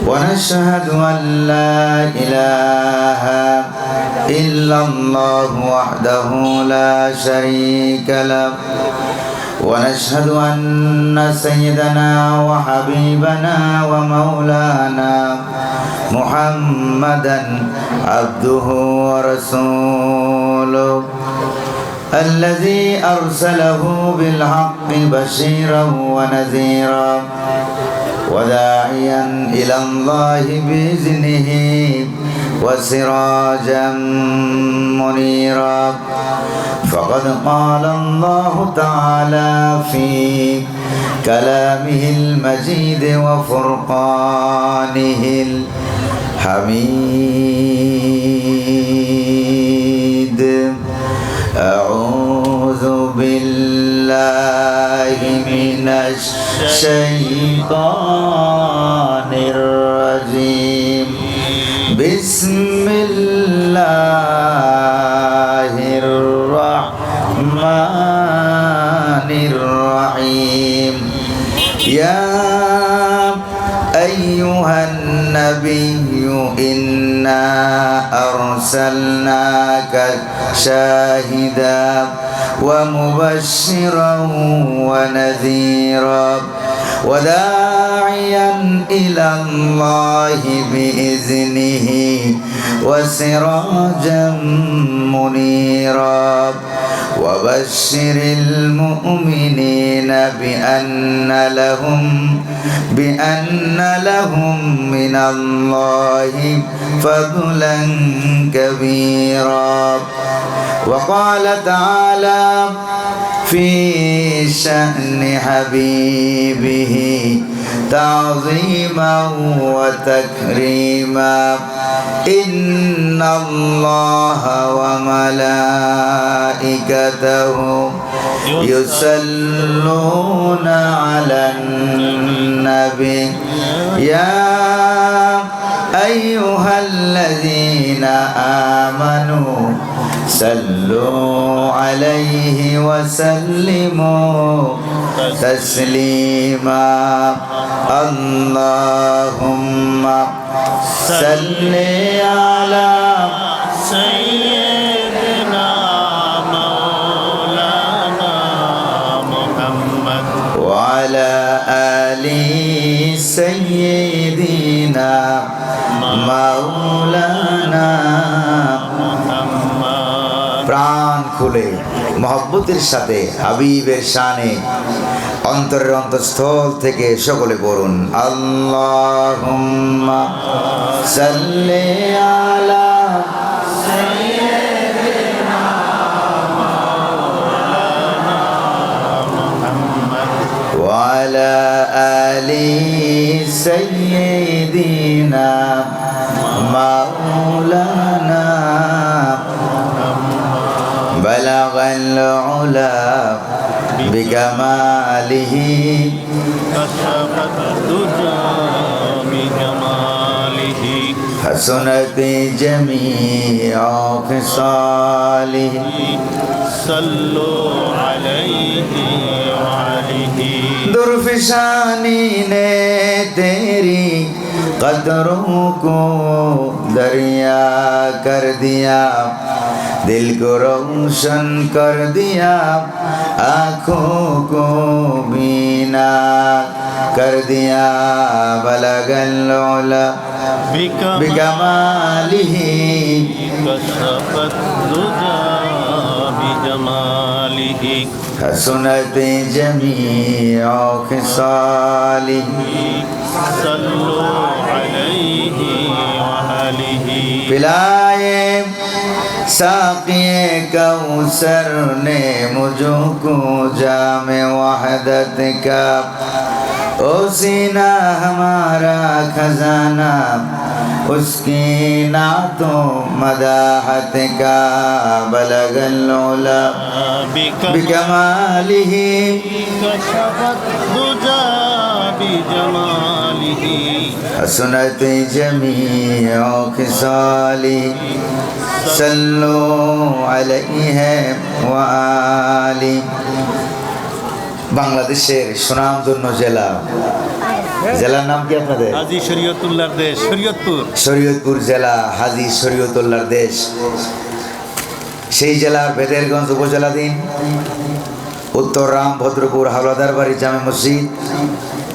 ونشهد أن لا إله إلا الله وحده لا شريك له ونشهد أن سيدنا وحبيبنا ومولانا محمدا عبده ورسوله الذي أرسله بالحق بشيرا ونذيرا وداعيا إلى الله بإذنه وسراجا منيرا فقد قال الله تعالى في كلامه المجيد وفرقانه الحميد أعوذ بالله من الشيطان الرجيم بسم الله الرحمن الرحيم يا أيها النبي إنا أرسلناك شاهدا ومبشرا ونذيرا وداعيا إلى الله بإذنه وسراجا منيرا وبشر المؤمنين بأن لهم من الله فضلا كبيرا وقال تعالى في شأن حبيبه تعظيما وتكريما إن الله وملائكته يصلون على النبي يا أيها الذين آمنوا صلوا عليه وسلموا تسليما اللهم صل على سيدنا مولانا محمد وعلى آل سيدنا مولانا প্রাণ খুলে মহব্বতের সাথে হাবিবের শানে অন্তরের অন্তঃস্থল থেকে সকলে পড়ুন আল্লাহুম্মা সাল্লি আলা সাইয়্যিদিনা মাওলানা মুহাম্মদ ওয়া আলা আলি সাইয়্যিদিনা মাওলানা بلغ العلا بكماله كشف الدجى بجماله حسنت جميع خصاله صلوا عليه وعليه درفشانی نے تیری قدروں کو دریا کر دیا दिल को रोशन कर दिया आँखों को बीना कर दिया बलगल उला बिकमालिही कशफत दुजा बिजमालिही हसनत जमीअ खिसालिही सल्लु अलैहि वआलिही पिलाए साक़िए कौसर ने मुझको जामे वहदत का ओ सीना हमारा खजाना उसकी नातों मदाहत का बलगल उला बिकमालिही कशफत दुजा बिजमालिही हसनत जमीअ खिसालिही सल्लु अलैहि व आलिहि বাংলাদেশের সুনামধন্য জেলা, জেলার নাম কি আপনাদের? হাজী শরীয়তুল্লাহর দেশ, শরীয়তপুর। শরীয়তপুর জেলা, হাজী শরীয়তুল্লাহর দেশ। সেই জেলার বেদেরগঞ্জ উপজেলাধীন উত্তর রাম ভদ্রপুর হাওলাদার বাড়ি জামে মসজিদ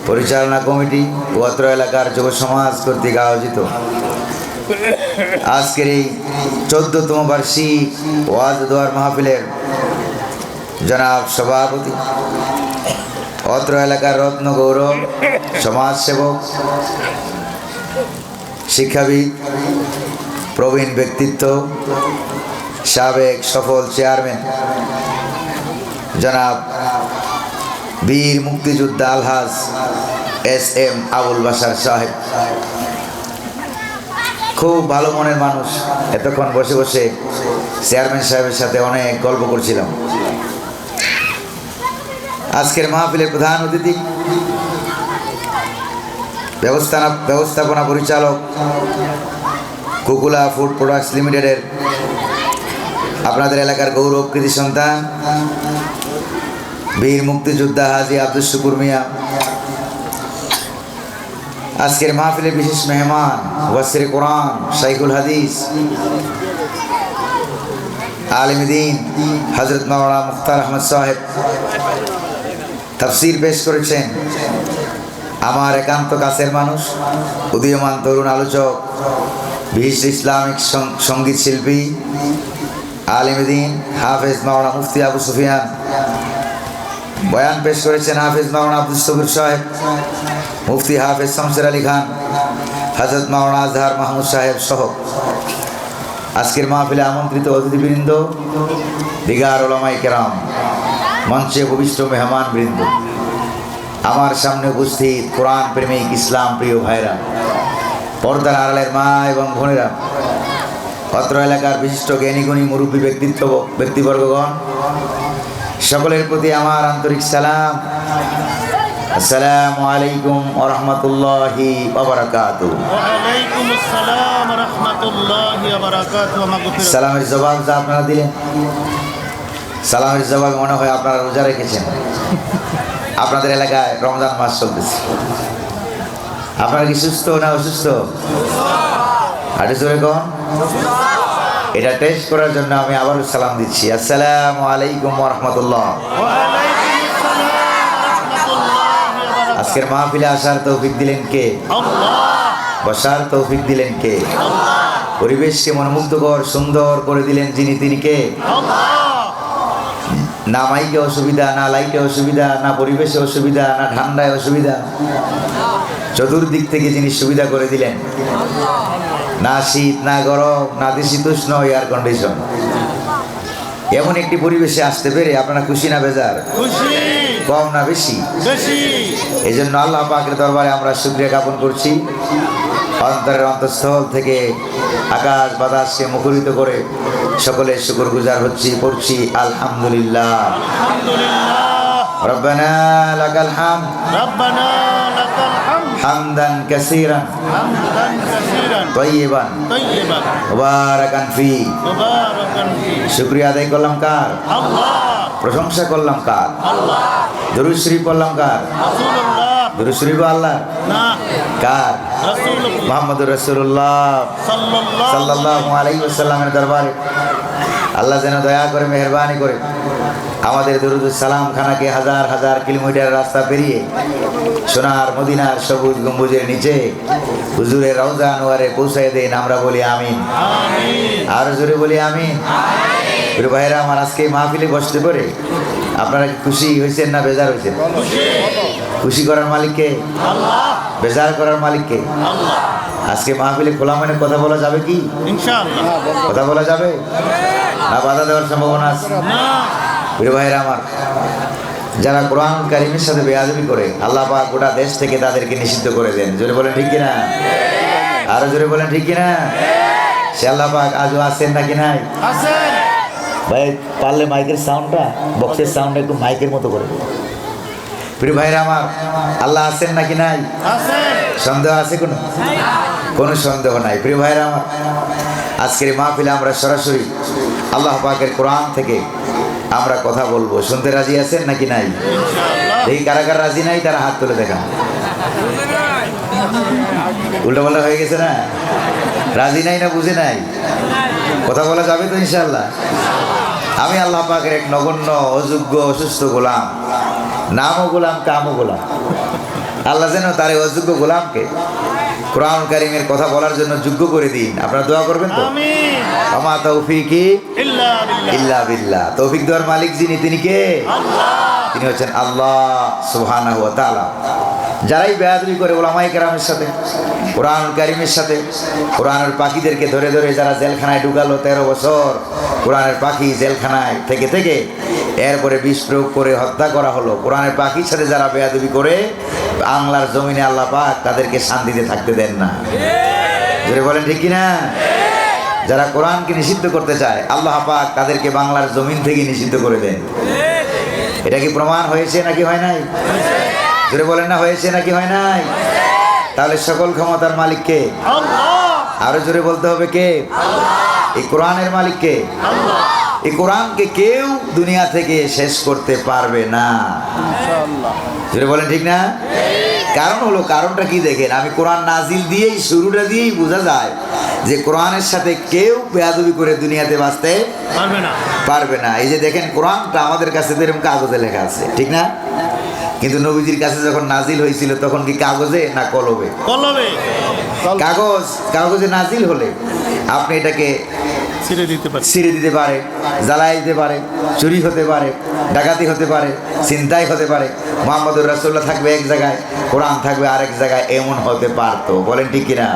পরিচালনা কমিটি ও অত্র এলাকার যুব সমাজ কর্তৃক আয়োজিত আজকের এই 14তম বার্ষিক ওয়াজ দোয়ার মাহফিলের জনাব সভাপতি, অত্র এলাকার রত্ন গৌরব, সমাজসেবক, শিক্ষাবিদ, প্রবীণ ব্যক্তিত্ব, সাবেক সফল চেয়ারম্যান জনাব বীর মুক্তিযোদ্ধা আলহাজ SM আবুল বাশার সাহেব। খুব ভালো মনের মানুষ। এতক্ষণ বসে বসে চেয়ারম্যান সাহেবের সাথে অনেক গল্প করছিলাম। আজকের মাহফিলের প্রধান অতিথি, ব্যবস্থাপনা পরিচালক কুকুলা ফুড প্রোডাক্টস লিমিটেডের আপনাদের এলাকার গৌরব কৃতি সন্তান বীর মুক্তিযোদ্ধা হাজী আব্দুল শুকুর মিয়া। আজকের মাহফিলের বিশেষ মেহমান ওয়াসির কোরআন, শাইখুল হাদিস, আলিম দ্বীন হযরত মাওলানা মুখতার আহমদ সাহেব তাফসীর পেশ করেছেন। আমার একান্ত কাছের মানুষ, উদীয়মান তরুণ আলোচক, বিশিষ্ট ইসলামিক সঙ্গীত শিল্পী, আলিম দ্বীন হাফেজ মাওলানা মুফতি আবু সুফিয়ান। বয়ান পেশ করেছেন হাফেজ মাওলানা আব্দুল সবির সাহেব, মুফতি হাফেজ শামসের আলী খান, হযরত মাওলানা আজহার মাহমুদ সাহেব সহ আজকের মাহফিলে আমন্ত্রিত অতিথিবৃন্দ, দিগার উলামায়ে কেরাম, মঞ্চে ভূমিষ্ঠ মেহমান বৃন্দ, আমার সামনে উপস্থিত কোরআন প্রেমিক ইসলাম প্রিয় ভাইরা, পর্দার আড়ালের মা এবং বোনেরা, অত্র এলাকার বিশিষ্ট জ্ঞানীগুণী মুরব্বী ব্যক্তিবর্গগণ, সকলের প্রতি আমার আন্তরিক সালাম। আসসালামু আলাইকুম ওয়া রাহমাতুল্লাহি ওয়া বারাকাতুহু। ওয়া আলাইকুম আসসালাম ওয়া রাহমাতুল্লাহি ওয়া বারাকাতুহু। মাগফিরাত। সালামের জবাব যা আপনারা দিলেন, সালামের জবাব মনে হয় আপনারা রোজা রেখেছেন। আপনাদের এলাকায় রমজান মাস চলতেছে। আপনারা কি সুস্থ না অসুস্থ? আরে জোরে কোন? এটা টেস্ট করার জন্য আমি আবারও সালাম দিচ্ছি। আসসালামু আলাইকুম ওয়া রাহমাতুল্লাহ। আজকের মাহফিলে আসার তৌফিক দিলেন কে? বসার তৌফিক দিলেন কে? পরিবেশকে মনোমুগ্ধকর সুন্দর করে দিলেন যিনি, তিনি কে? না মাইকে অসুবিধা, না লাইটে অসুবিধা, না পরিবেশে অসুবিধা, না ঠান্ডায় অসুবিধা, চতুর্দিক থেকে যিনি সুবিধা করে দিলেন। না শীত, না গরম, না শীতোষ্ণ, এয়ার কন্ডিশন, এমন একটি পরিবেশে আসতে পেরে আপনারা খুশি না বেজার? খুশি। কম না বেশি? বেশি। এই জন্য আল্লাহ পাকের দরবারে আমরা শুকরিয়া জ্ঞাপন করছি। অন্তরের অন্তঃস্থল থেকে আকাশ বাতাসকে মুখরিত করে সকলে শুকরগুজার হচ্ছি, পড়ছি আলহামদুলিল্লাহ। রব্বানা লাকাল হামদ, রব্বানা লাকাল হামদ, হামদান কাসীরান হামদান কাসীরান, তাইয়িবান তাইয়িবান, মুবারাকান ফি। মুবারাকান ফি। শুকরিয়া আদায় করলাম কার? আল্লাহ। প্রশংসা করলাম কার? আল্লাহ। দরুদ শরীফ পড়লাম কার? রাসূলুল্লাহ। দরুদ শরীফ আল্লাহ না, কার? রাসূলুল্লাহ মুহাম্মদুর রাসূলুল্লাহ সাল্লাল্লাহু আলাইহি ওয়াসাল্লামের দরবারে আল্লাহ যেন দয়া করে মেহেরবানি করে আমাদের দরুদ সালাম খানাকে হাজার হাজার কিলোমিটার রাস্তা পেরিয়ে সোনার মদিনার সবুজ গম্বুজের নিচে হুজুরের রওজা আনোয়ারে পৌঁছায় দেন। আমরা বলি আমিন। আর জোরে বলি আমিন। প্রিয় ভাইরা আমার, আজকে মাহফিলে বসতে করে আপনারা কি খুশি হয়েছেন না বেজার হয়েছেন? খুশি করার মালিককে? বেজার করার মালিককে? আজকে মাহফিলে খোলা মনে কথা বলা যাবে কি? ইনশাআল্লাহ। কথা বলা যাবে না বাধা দেওয়ার সম্ভাবনা আছে? প্রিয় ভাইরা আমার, যারা কোরআন কারীমের সাথে বেয়াদবি করে আল্লাহ পাক গোটা দেশ থেকে তাদেরকে নিষিদ্ধ করে দেন। জোরে বলেন ঠিক কিনা? আরো জোরে বলেন ঠিক কিনা? সে আল্লাহ পাক আজও আছেন নাকি নাই? আছেন। ভাই পারলে মাইকের সাউন্ডটা, বক্সের সাউন্ডটা একটু মাইকের মতো করে। প্রিয় ভাইরা আমার, আল্লাহ আছেন নাকি নাই? আছেন। সন্দেহ আছে কোনো? কোনো সন্দেহ নাই। প্রিয় ভাইরা আমার, আজকের মাহফিলে আমরা সরাসরি আল্লাহ পাকের কোরআন থেকে আমরা কথা বলবো। শুনতে রাজি আছেন নাকি নাই? ইনশাআল্লাহ। এই কারা কারা রাজি নাই তারা হাত তুলে দেখান। উল্টাপাল্টা হয়ে গেছে না? রাজি নাই না বুঝে নাই? কথা বলা যাবে তো ইনশাল্লাহ? আমি আল্লাহ পাকের এক নগণ্য অযোগ্য অসুস্থ গোলাম, নামও গোলাম কামও গোলাম। আল্লাহ যেন তার এই অযোগ্য গোলামকে কোরআন কারীমের কথা বলার জন্য যোগ্য করে দিন। আপনারা দোয়া করবেন তো? আমিন। আমা তৌফিকি ইল্লা বিল্লাহ। ইল্লা বিল্লাহ। তৌফিক দেওয়ার মালিক যিনি, তিনি কে? আল্লাহ। তিনি হচ্ছেন আল্লাহ সুবহানাহু ওয়া তাআলা। যারাই বেয়াদবি করে ওলামায়ে কেরামের সাথে, কোরআন কারীমের সাথে, কোরআনের পাখিদেরকে ধরে ধরে যারা জেলখানায় ঢুকালো 13 বছর, কোরআনের পাখি জেলখানায় থেকে থেকে এরপরে বিষ প্রয়োগ করে হত্যা করা হলো। কোরআনের পাখির সাথে যারা বেয়াদবি করে বাংলার জমিনে আল্লাহ পাক তাদেরকে শান্তিতে থাকতে দেন না। জোরে বলেন ঠিক কিনা? যারা কোরআনকে নিষিদ্ধ করতে চায় আল্লাহ পাক তাদেরকে বাংলার জমিন থেকে নিষিদ্ধ করে দেন। এটা কি প্রমাণ হয়েছে নাকি হয় নাই? জোরে বলেন না, হয়েছে নাকি হয় নাই? তাহলে সকল ক্ষমতার মালিক কে? আল্লাহ। আরো জোরে বলতে হবে কে? এই কোরআনের মালিক কে? আল্লাহ। এই কোরআনকে কেউ দুনিয়া থেকে শেষ করতে পারবে না। ইনশাআল্লাহ। জোরে বলেন ঠিক না? কারণ হলো, কারণটা কি দেখেন, আমি কোরআন নাজিল দিয়েই শুরুটা দিয়েই বোঝা যায় যে কোরআনের সাথে কেউ বেয়াদবি করে দুনিয়াতে বাঁচতে পারবে না। পারবে না। এই যে দেখেন কোরআনটা আমাদের কাছে এরকম কাগজে লেখা আছে, ঠিক না? কিন্তু নবীজির কাছে যখন নাজিল হয়েছিল তখন কি কাগজে না কলমে? কলমে। কাগজে নাজিল হলে আপনি এটাকে ছিঁড়ে দিতে পারে, ছিঁড়ে দিতে পারে, জ্বালাই দিতে পারে, চুরি হতে পারে, ডাকাতি হতে পারে, ছিনতাই হতে পারে। মুহাম্মদুর রাসূলুল্লাহ থাকবে এক জায়গায়, কোরআন থাকবে আরেক জায়গায়, এমন হতে পারতো। বলেন ঠিক কিনা?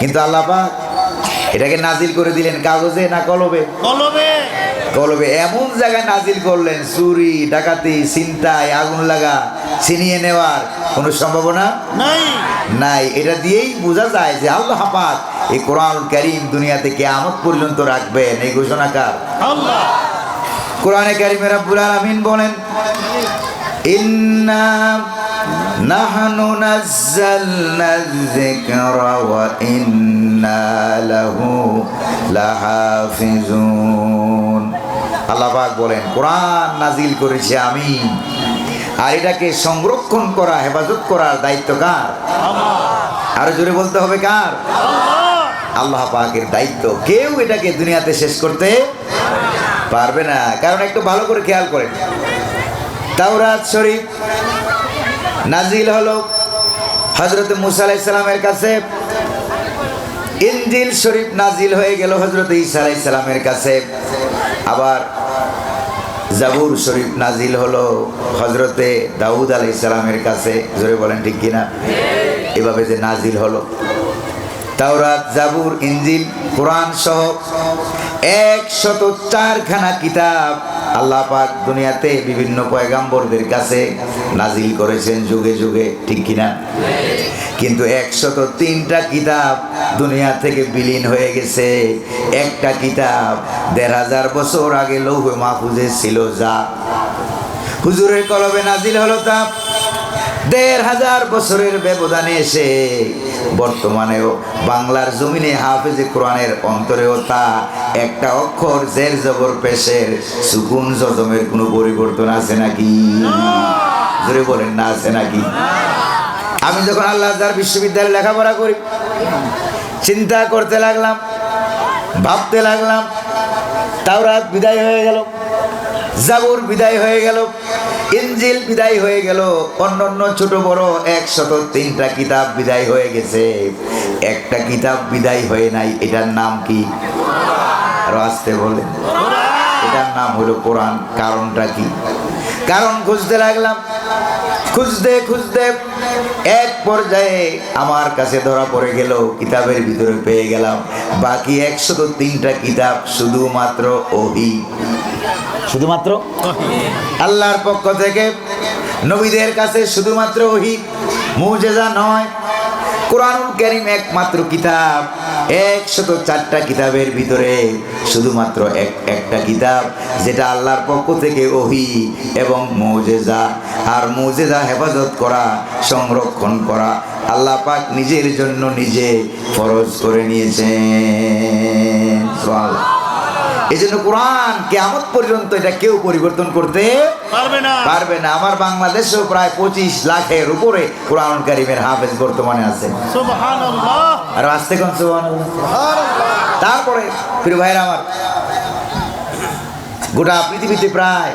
কিন্তু আল্লাহ পাক এটাকে নাজিল করে দিলেন কাগজে না কলমে? কলমে। কলমে। এমন জায়গায় নাজিল করলেন চুরি, ডাকাতি, ছিনতাই, আগুন লাগা, ছিনিয়ে নেওয়ার কোনো সম্ভাবনা নাই। নাই। এটা দিয়েই বোঝা যায় যে আল্লাহ পাক এই কোরআন কারীম দুনিয়াতে কিয়ামত পর্যন্ত রাখবেন, এই ঘোষণাকার আল্লাহ। কোরআনে কারীমে রব্বুল আলামিন বলেন, ইন্না নাহনু নাযালনা যিকরা ওয়া ইন্না লাহু লাহাফিজুন। আল্লাহ পাক বলেন, কোরআন নাজিল করেছি আমি, আর এটাকে সংরক্ষণ করা, হেফাজত করার দায়িত্ব কার? আরো জোরে বলতে হবে কার? আল্লাহ পাকের দায়িত্ব। কেউ এটাকে দুনিয়াতে শেষ করতে পারবে না। কারণ একটু ভালো করে খেয়াল করেন, তাওরাত শরীফ নাজিল হলো হযরত মুসা আলাইহিস সালামের কাছে, ইনজিল শরীফ নাজিল হয়ে গেল হযরত ঈসা আলাইহিস সালামের কাছে, আবার জাবুর শরীফ নাজিল হলো হযরতে দাউদ আলাইহিস সালামের কাছে। জোরে বলেন ঠিক কিনা? এভাবে যে নাজিল হলো তাওরাত, জাবুর, ইনজিল, কোরআন সহ 104খানা কিতাব আল্লাহ পাক দুনিয়াতে বিভিন্ন পয়গাম্বরদের কাছে নাজিল করেছেন যুগে যুগে, ঠিক কিনা? কিন্তু 103টা কিতাব দুনিয়া থেকে বিলীন হয়ে গেছে। একটা কিতাব 1500 বছর আগে লৌহে মাহফুজে ছিল, যা হুজুরের কলমে নাজিল হলো তা 1500 বছরের ব্যবধানে এসে বর্তমানেও বাংলার জমিনে হাফেজে কোরআনের অন্তরেও তা একটা অক্ষর জের জবর পেশের সুকুন জজমের কোনো পরিবর্তন আছে নাকি? জোরে বলেন না, আছে নাকি? আমি যখন আল্লাহ আজহার বিশ্ববিদ্যালয়ে লেখাপড়া করি, চিন্তা করতে লাগলাম, ভাবতে লাগলাম, তাওরাত বিদায় হয়ে গেল, জাবুর বিদায় হয়ে গেল, ইনজিল বিদায় হয়ে গেল, অন্যান্য ছোট বড় 103টা কিতাব বিদায় হয়ে গেছে। একটা কিতাব বিদায় হয়ে নাই, এটার নাম কি? আরো আসতে বলেন। এটার নাম হলো কোরআন। কারণটা কি? কারণ খুঁজতে লাগলাম, খুঁজতে খুঁজতে এক পর্যায়ে আমার কাছে ধরা পড়ে গেল, কিতাবের ভিতরে পেয়ে গেলাম বাকি 103টা কিতাব শুধুমাত্র ওহী, শুধুমাত্র আল্লাহর পক্ষ থেকে নবীদের কাছে শুধুমাত্র ওহী, মুজিজা নয়। কোরআনুল কারীম একমাত্র কিতাব, 104টা কিতাবের ভিতরে শুধুমাত্র একটা কিতাব যেটা আল্লাহর পক্ষ থেকে ওহী এবং মুজিজা। আর মুজিজা হেফাজত করা, সংরক্ষণ করা আল্লাহ পাক নিজের জন্য নিজে ফরজ করে নিয়েছেন। সুবহানাল্লাহ। এই জন্য কোরআন কিয়ামত পর্যন্ত এটা কেউ পরিবর্তন করতে পারবে না। আমার বাংলাদেশেও প্রায় 25 লাখের উপরে কোরআনুল কারীমের হাফেজ বর্তমানে আছে। সুবহানাল্লাহ। আর আসতে কোন সুবহানাল্লাহ। তারপরে প্রিয় ভাইরা আমার, গোটা পৃথিবীতে প্রায়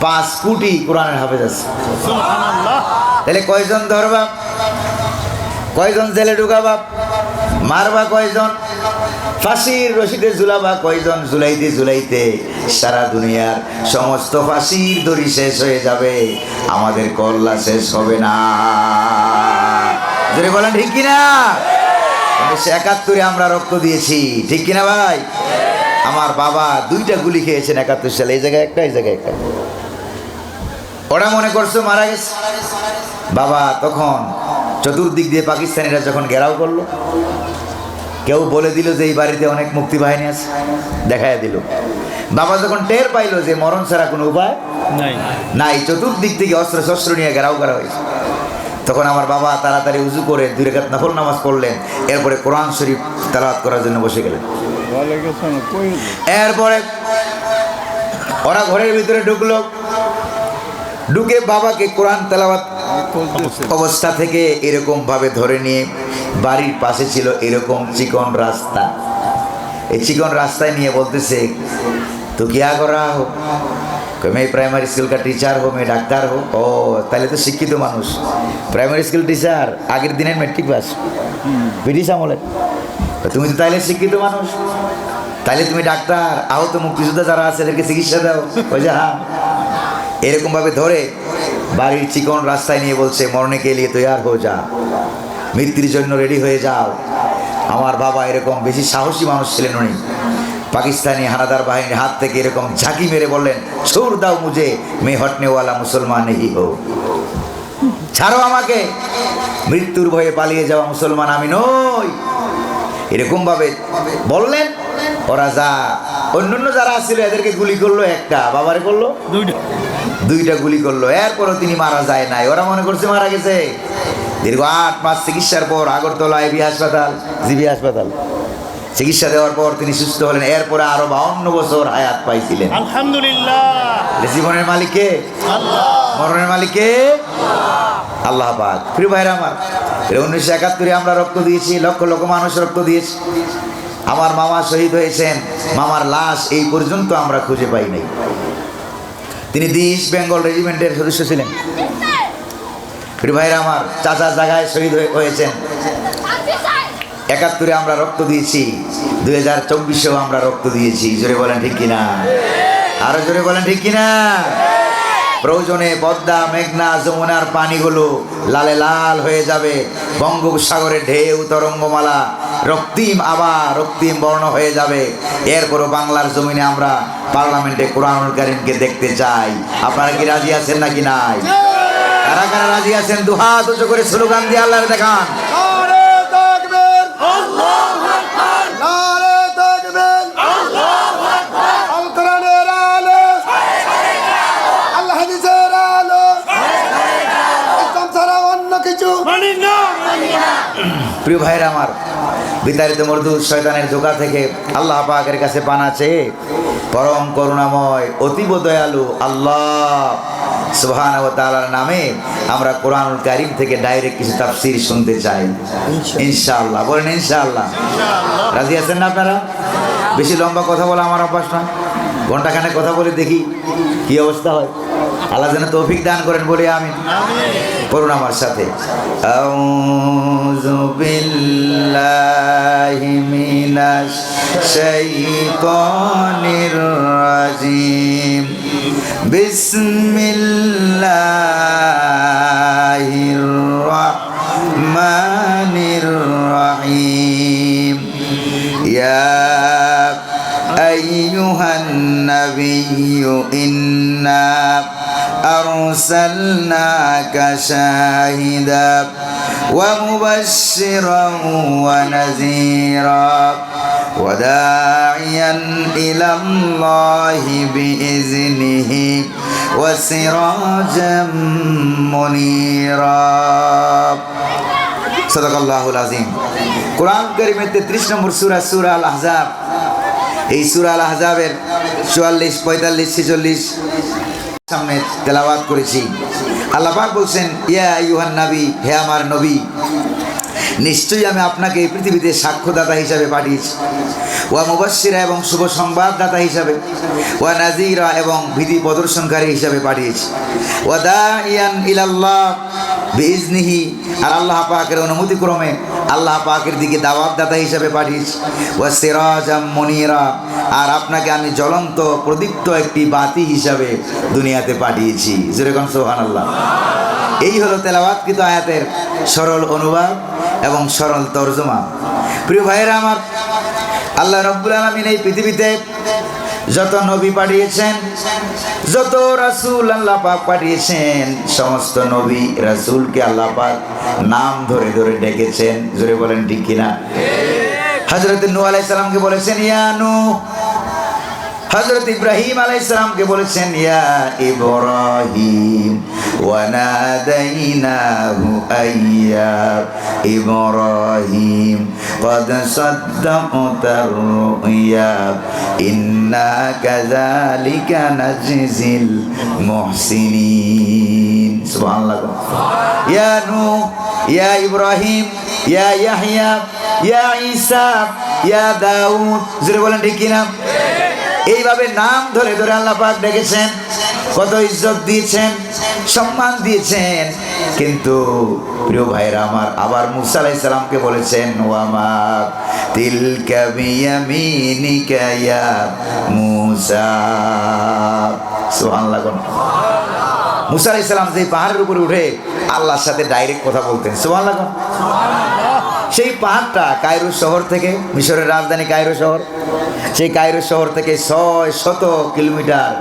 5 কোটি কোরআনের হাফেজ আছে। সুবহানাল্লাহ। তাহলে কয়জন ধরবা, কয়জন জেলে ঢুকাবা, মারবা কয়জন, ফাঁসির রশিদে ঝুলাবা কয়জন, ঝুলাইতে ঝুলাইতে সারা দুনিয়ার সমস্ত ফাঁসির দড়ি শেষ হয়ে যাবে, আমাদের কল্লা শেষ হবে না। যদি বলেন ঠিক কিনা? 1971 আমরা রক্ত দিয়েছি, ঠিক কিনা ভাই? আমার বাবা 2টা গুলি খেয়েছেন 71 সালে, এই জায়গায় একটা, এই জায়গায় একটা। ওরা মনে করছো মারা গেছে। বাবা তখন চতুর্দিক দিয়ে পাকিস্তানিরা যখন ঘেরাও করলো, কেউ বলে দিল যে এই বাড়িতে অনেক মুক্তি বাহিনী আছে, দেখায় দিল। বাবা যখন টের পাইলো যে মরণ ছাড়া কোনো উপায় নাই, চতুর্দিক থেকে অস্ত্র শস্ত্র নিয়ে ঘেরাও করা হয়েছে, তখন আমার বাবা তাড়াতাড়ি উজু করে 2 রাকাত নফল নামাজ পড়লেন, এরপরে কোরআন শরীফ তেলাওয়াত করার জন্য বসে গেলেন। এরপরে ওরা ঘরের ভিতরে ঢুকলো, ঢুকে বাবাকে কোরআন তেলাওয়াত অবস্থা থেকে এরকম ভাবে ধরে নিয়ে, বাড়ির পাশে ছিল এরকম চিকন রাস্তা, এই চিকন রাস্তায় নিয়ে বলতেছে, তো কিয়া করা হো? मैं प्राइमरी स्कूल का टीचर हो, मैं डॉक्टर हो। ও তাহলে তো শিক্ষিত মানুষ, প্রাইমারি স্কুল টিচার, আগের দিনের মেট্রিক পাস, ব্রিটিশ আমলে। তুমি তো তাইলে শিক্ষিত মানুষ, তাইলে তুমি ডাক্তার, আহত মুক্তিযোদ্ধা যারা আছে এদেরকে চিকিৎসা দাও। ওই যে হ্যাঁ, এরকম ভাবে ধরে বাড়ির চিকন রাস্তায় নিয়ে বলছে, মরনে কে লিয়ে তৈয়ার হয়ে যা, মৃত্যুর জন্য রেডি হয়ে যাও। আমার বাবা এরকম বেশি সাহসী মানুষ ছিলেন উনি। পাকিস্তানি হানাদার বাহিনীর হাত থেকে এরকম ঝাঁকি মেরে বললেন, ছোড় দাও মুঝে, মে হটনেওয়ালা মুসলমান নেই হো, ছাড়ো আমাকে, মৃত্যুর ভয়ে পালিয়ে যাওয়া মুসলমান আমি নই। এরকম ভাবে বললেন। ওরা যা অন্যান্য যারা ছিল এদেরকে গুলি করলো, একটা, বাবারে করলো 2টা গুলি করলো। এরপরও তিনি মারা যায় নাই, ওরা মনে করছে মারা গেছে। দীর্ঘ 8 মাস চিকিৎসার পর আগরতলা এবি হাসপাতাল, জিবি হাসপাতাল চিকিৎসা দেওয়ার পর তিনি সুস্থ হলেন। এরপরে আরো 52 বছর হায়াত পাইছিলেন। আলহামদুলিল্লাহ। জীবনের মালিক কে? আল্লাহ। মরণের মালিক কে? আল্লাহ পাক। প্রিয় ভাইরা আমার, 1971 আমরা রক্ত দিয়েছি, লক্ষ লক্ষ মানুষ রক্ত দিয়েছে। আমার মামা শহীদ হয়েছেন, মামার লাশ এই পর্যন্ত আমরা খুঁজে পাই নাই। তিনি ইস্ট বেঙ্গল রেজিমেন্টের সদস্য ছিলেন। প্রিয় ভাইরা আমার, চাচা জায়গায় শহীদ হয়েছেন। 71 আমরা রক্ত দিয়েছি, 2024-এও আমরা রক্ত দিয়েছি। জোরে বলেন ঠিক কিনা? আরো জোরে বলেন ঠিক কিনা? প্রয়োজনে পদ্মা, মেঘনা, যমুনার পানিগুলো লালে লাল হয়ে যাবে, বঙ্গোপসাগরের ঢেউ তরঙ্গমালা রক্তিম, আবার রক্তিম বর্ণ হয়ে যাবে। এরপরও বাংলার জমিনে আমরা পার্লামেন্টে কোরআনুল কারীমকে দেখতে চাই। আপনারা কি রাজি আছেন নাকি নাই? কারা কারা রাজি আছেন? দুহাত উঁচু করে স্লোগান দিয়ে আল্লাহর দেখান। প্রিয় ভাইরা আমার, বিতাড়িত মরদুদ শয়তানের ধোঁকা থেকে আল্লাহ পাকের কাছে পানা চেয়ে পরম করুণাময় অতীব দয়ালু আল্লাহ সুবহানাহু ওয়া তাআলার নামে আমরা কোরআনুল কারীম থেকে ডাইরেক্ট কিছু তাফসীর শুনতে চাই ইনশাআল্লাহ। বলেন ইনশাআল্লাহ। রাজি আছেন না আপনারা? বেশি লম্বা কথা বলা আমার অভ্যাস না, ঘন্টাখানেক কথা বলে দেখি কি অবস্থা হয়। আল্লাহ যেন তৌফিক দান করেন বলে আমিন। পড়ুন আমার সাথে, আউযু বিল্লাহি মিনাশ শাইতানির রাজিম, বিসমিল্লাহির রাহমানির রাহিম। ইয়া আইয়ুহান নাবিয়্যু ইন্না আরসালনাকা শাহিদান ওয়া মুবাশশিরান ওয়া নাযীরা ওয়া দাঈয়ান ইলাল্লাহি বিইজনিহি ওয়া সিরাজাম মুনীরা। সাদাকাল্লাহুল আযীম। কোরআন কারীমের 33 নম্বর সূরা, সূরা আল আহজাব। এই সূরা আল আহজাবের 44, 45, 46 সামনে তেলাওয়াত করেছি। আল্লাহ পাক বলছেন, ইয়া আইয়ুহান নবী, হে আমার নবী, নিশ্চয়ই আমি আপনাকে এই পৃথিবীতে সাক্ষ্যদাতা হিসাবে পাঠিয়েছি, ওয়া মুবাশশিরা এবং শুভ সংবাদদাতা হিসাবে, ওয়া নাযীরা এবং ভীতি প্রদর্শনকারী হিসাবে পাঠিয়েছি, ওয়া দাইয়ান ইলাল্লাহ বিইজনিহি, আর আল্লাহ পাকের অনুমতিক্রমে আল্লাহ পাকের দিকে দাওয়াতদাতা হিসাবে পাঠিয়েছি, ওয়া সিরাজাম মুনীরা, আর আপনাকে আমি জ্বলন্ত প্রদীপ্ত একটি বাতি হিসাবে দুনিয়াতে পাঠিয়েছি। জোরে কোন সুবহানাল্লাহ। এই হলো তেলাওয়াতকৃত আয়াতের সরল অনুবাদ এবং সরল তর্জমা। প্রিয় ভাইয়েরা আমার, আল্লাহ রাব্বুল আলামিন এই পৃথিবীতে যত নবী পাঠিয়েছেন, যত রাসূল আল্লাহ পাক পাঠিয়েছেন, সমস্ত নবী রাসূলকে আল্লাহ পাক নাম ধরে ধরে ডেকেছেন। জোরে বলেন ঠিক কিনা? হযরত নূহ আলাইহিস সালামকে বলেছেন ইয়া নূহ, হযরত ইব্রাহিম আলাইহিস সালামকে বলেছেন ইয়া ইব্রাহিম, ওয়া নাদাইনাহু আইয়া ইব্রাহিম ক্বাদ সাদ্দাকতার রুইয়া ইন্না কাযালিকা নাজজিল মুহসিনিন। সুবহানাল্লাহ। ইয়া নূহ, ইয়া ইব্রাহিম, ইয়া ইয়াহইয়া, ইয়া ঈসা, ইয়া দাউদ। জোরে বলেন ঠিক কিনা? এইভাবে নাম ধরে ধরে আল্লাহ পাক ডেকেছেন, কত ইজ্জত দিয়েছেন, সম্মান দিয়েছেন। কিন্তু প্রিয় ভাইরা আমার, আবার মুসা আলাইহিস সালামকে বলেছেন ওয়া মা তিলকা বিয়ামিনিকা ইয়া মুসা। সুবহানাল্লাহ। মুসা আলাইহিস সালাম যে পাহাড়ের উপরে উঠে আল্লাহর সাথে ডাইরেক্ট কথা বলতেন। সুবহানাল্লাহ। সেই পাহাড়টা কায়রো শহর থেকে, মিশরের রাজধানী কায়রো শহর, সেই কায়রো শহর থেকে 600 কিলোমিটার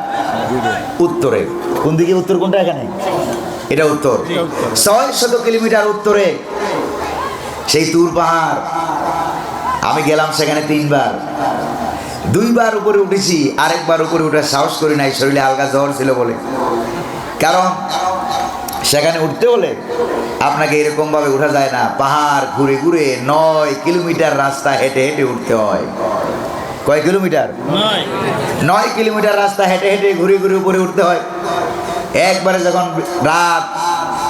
উত্তরে। কোন দিকে উত্তর? কোনটা? এখানে এটা উত্তর। 600 কিলোমিটার উত্তরে সেই তুর পাহাড়। আমি গেলাম সেখানে 3 বার, 2 বার উপরে উঠেছি, আরেকবার উপরে উঠার সাহস করি নাই, শরীরে হালকা জ্বর ছিল বলে। কারণ সেখানে উঠতে হলে আপনাকে এরকমভাবে উঠা যায় না, পাহাড় ঘুরে ঘুরে 9 কিলোমিটার রাস্তা হেঁটে হেঁটে উঠতে হয়। কয় কিলোমিটার? 9 কিলোমিটার রাস্তা হেঁটে হেঁটে ঘুরে ঘুরে উপরে উঠতে হয়। একবারে যখন রাত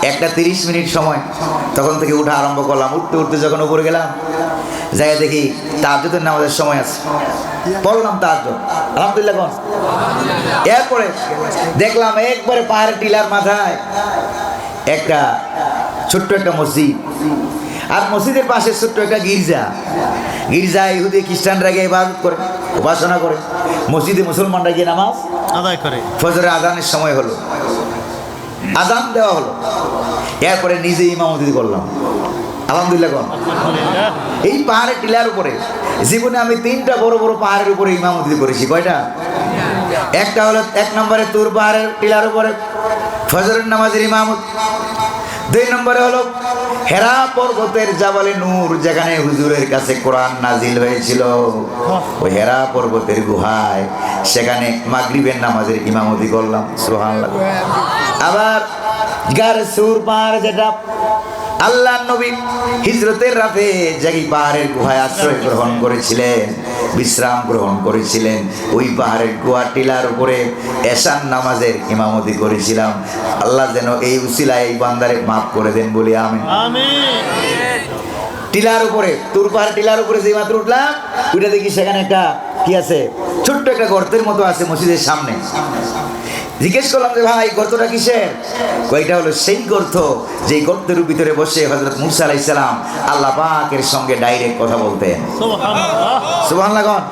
1:30 সময়, তখন থেকে উঠা আরম্ভ করলাম। উঠতে উঠতে যখন উপরে গেলাম, যাই দেখি তাহাজ্জুদের নামাজের সময় আছে, পড়লাম তাহাজ্জুদ, আলহামদুলিল্লাহ। কোন এরপরে দেখলাম একবারে পাহাড়ের টিলার মাথায় একটা ছোট্ট একটা মসজিদ, আর মসজিদের পাশে ছোট্ট একটা গির্জা। গির্জায় ইহুদি খ্রিস্টানরা গিয়ে ইবাদত করে, উপাসনা করে। মসজিদে মুসলমানরা গিয়ে নামাজ আদায় করে। ফজরের আজানের সময় হলো, আজান দেওয়া হলো, এরপরে নিজে ইমামতি করলাম, আলহামদুলিল্লাহ। কোন এই পাহাড়ের টিলার উপরে জীবনে আমি 3টা বড় বড় পাহাড়ের উপরে ইমামতি করেছি। কয়টা? একটা হলো 1 নম্বরে তুর পাহাড়ের টিলার উপরে ফজরের নামাজের ইমামত। 2 নম্বরে হলো হেরা পর্বতের জাবালে নূর, যেখানে হুজুরের কাছে কোরআন নাজিল হয়েছিল, ওই হেরা পর্বতের গুহায়, সেখানে মাগরিবের নামাজের ইমামতি করলাম। সুবহানাল্লাহ। আবার গার সুর পাহাড়, যেটা আল্লাহ নবী হিজরতের রাতে যেই পাহাড়ের গুহায় আশ্রয় গ্রহণ করেছিলেন, বিশ্রাম গ্রহণ করেছিলেন, ওই পাহাড়ের গুহা টিলার উপরে এশার নামাজের ইমামতি করেছিলাম। আল্লাহ যেন এই উসিলায় এই বান্দারে মাফ করে দেন বলি আমিন। টিলার উপরে, তুর পাহাড় টিলার উপরে যেই মাত্র উঠলাম, উঠে দেখি সেখানে একটা কি আছে, ছোট্ট একটা গর্তের মতো আছে মসজিদের সামনে। জিজ্ঞেস করলাম যে ভাই গর্তটা কিসের? কয়টা হলো সেই গর্ত যেই গর্তের ভিতরে বসে হযরত মুসা আলাইহিস সালাম আল্লাহ পাকের সঙ্গে ডাইরেক্ট কথা বলতেন। সুবহানাল্লাহ। কোন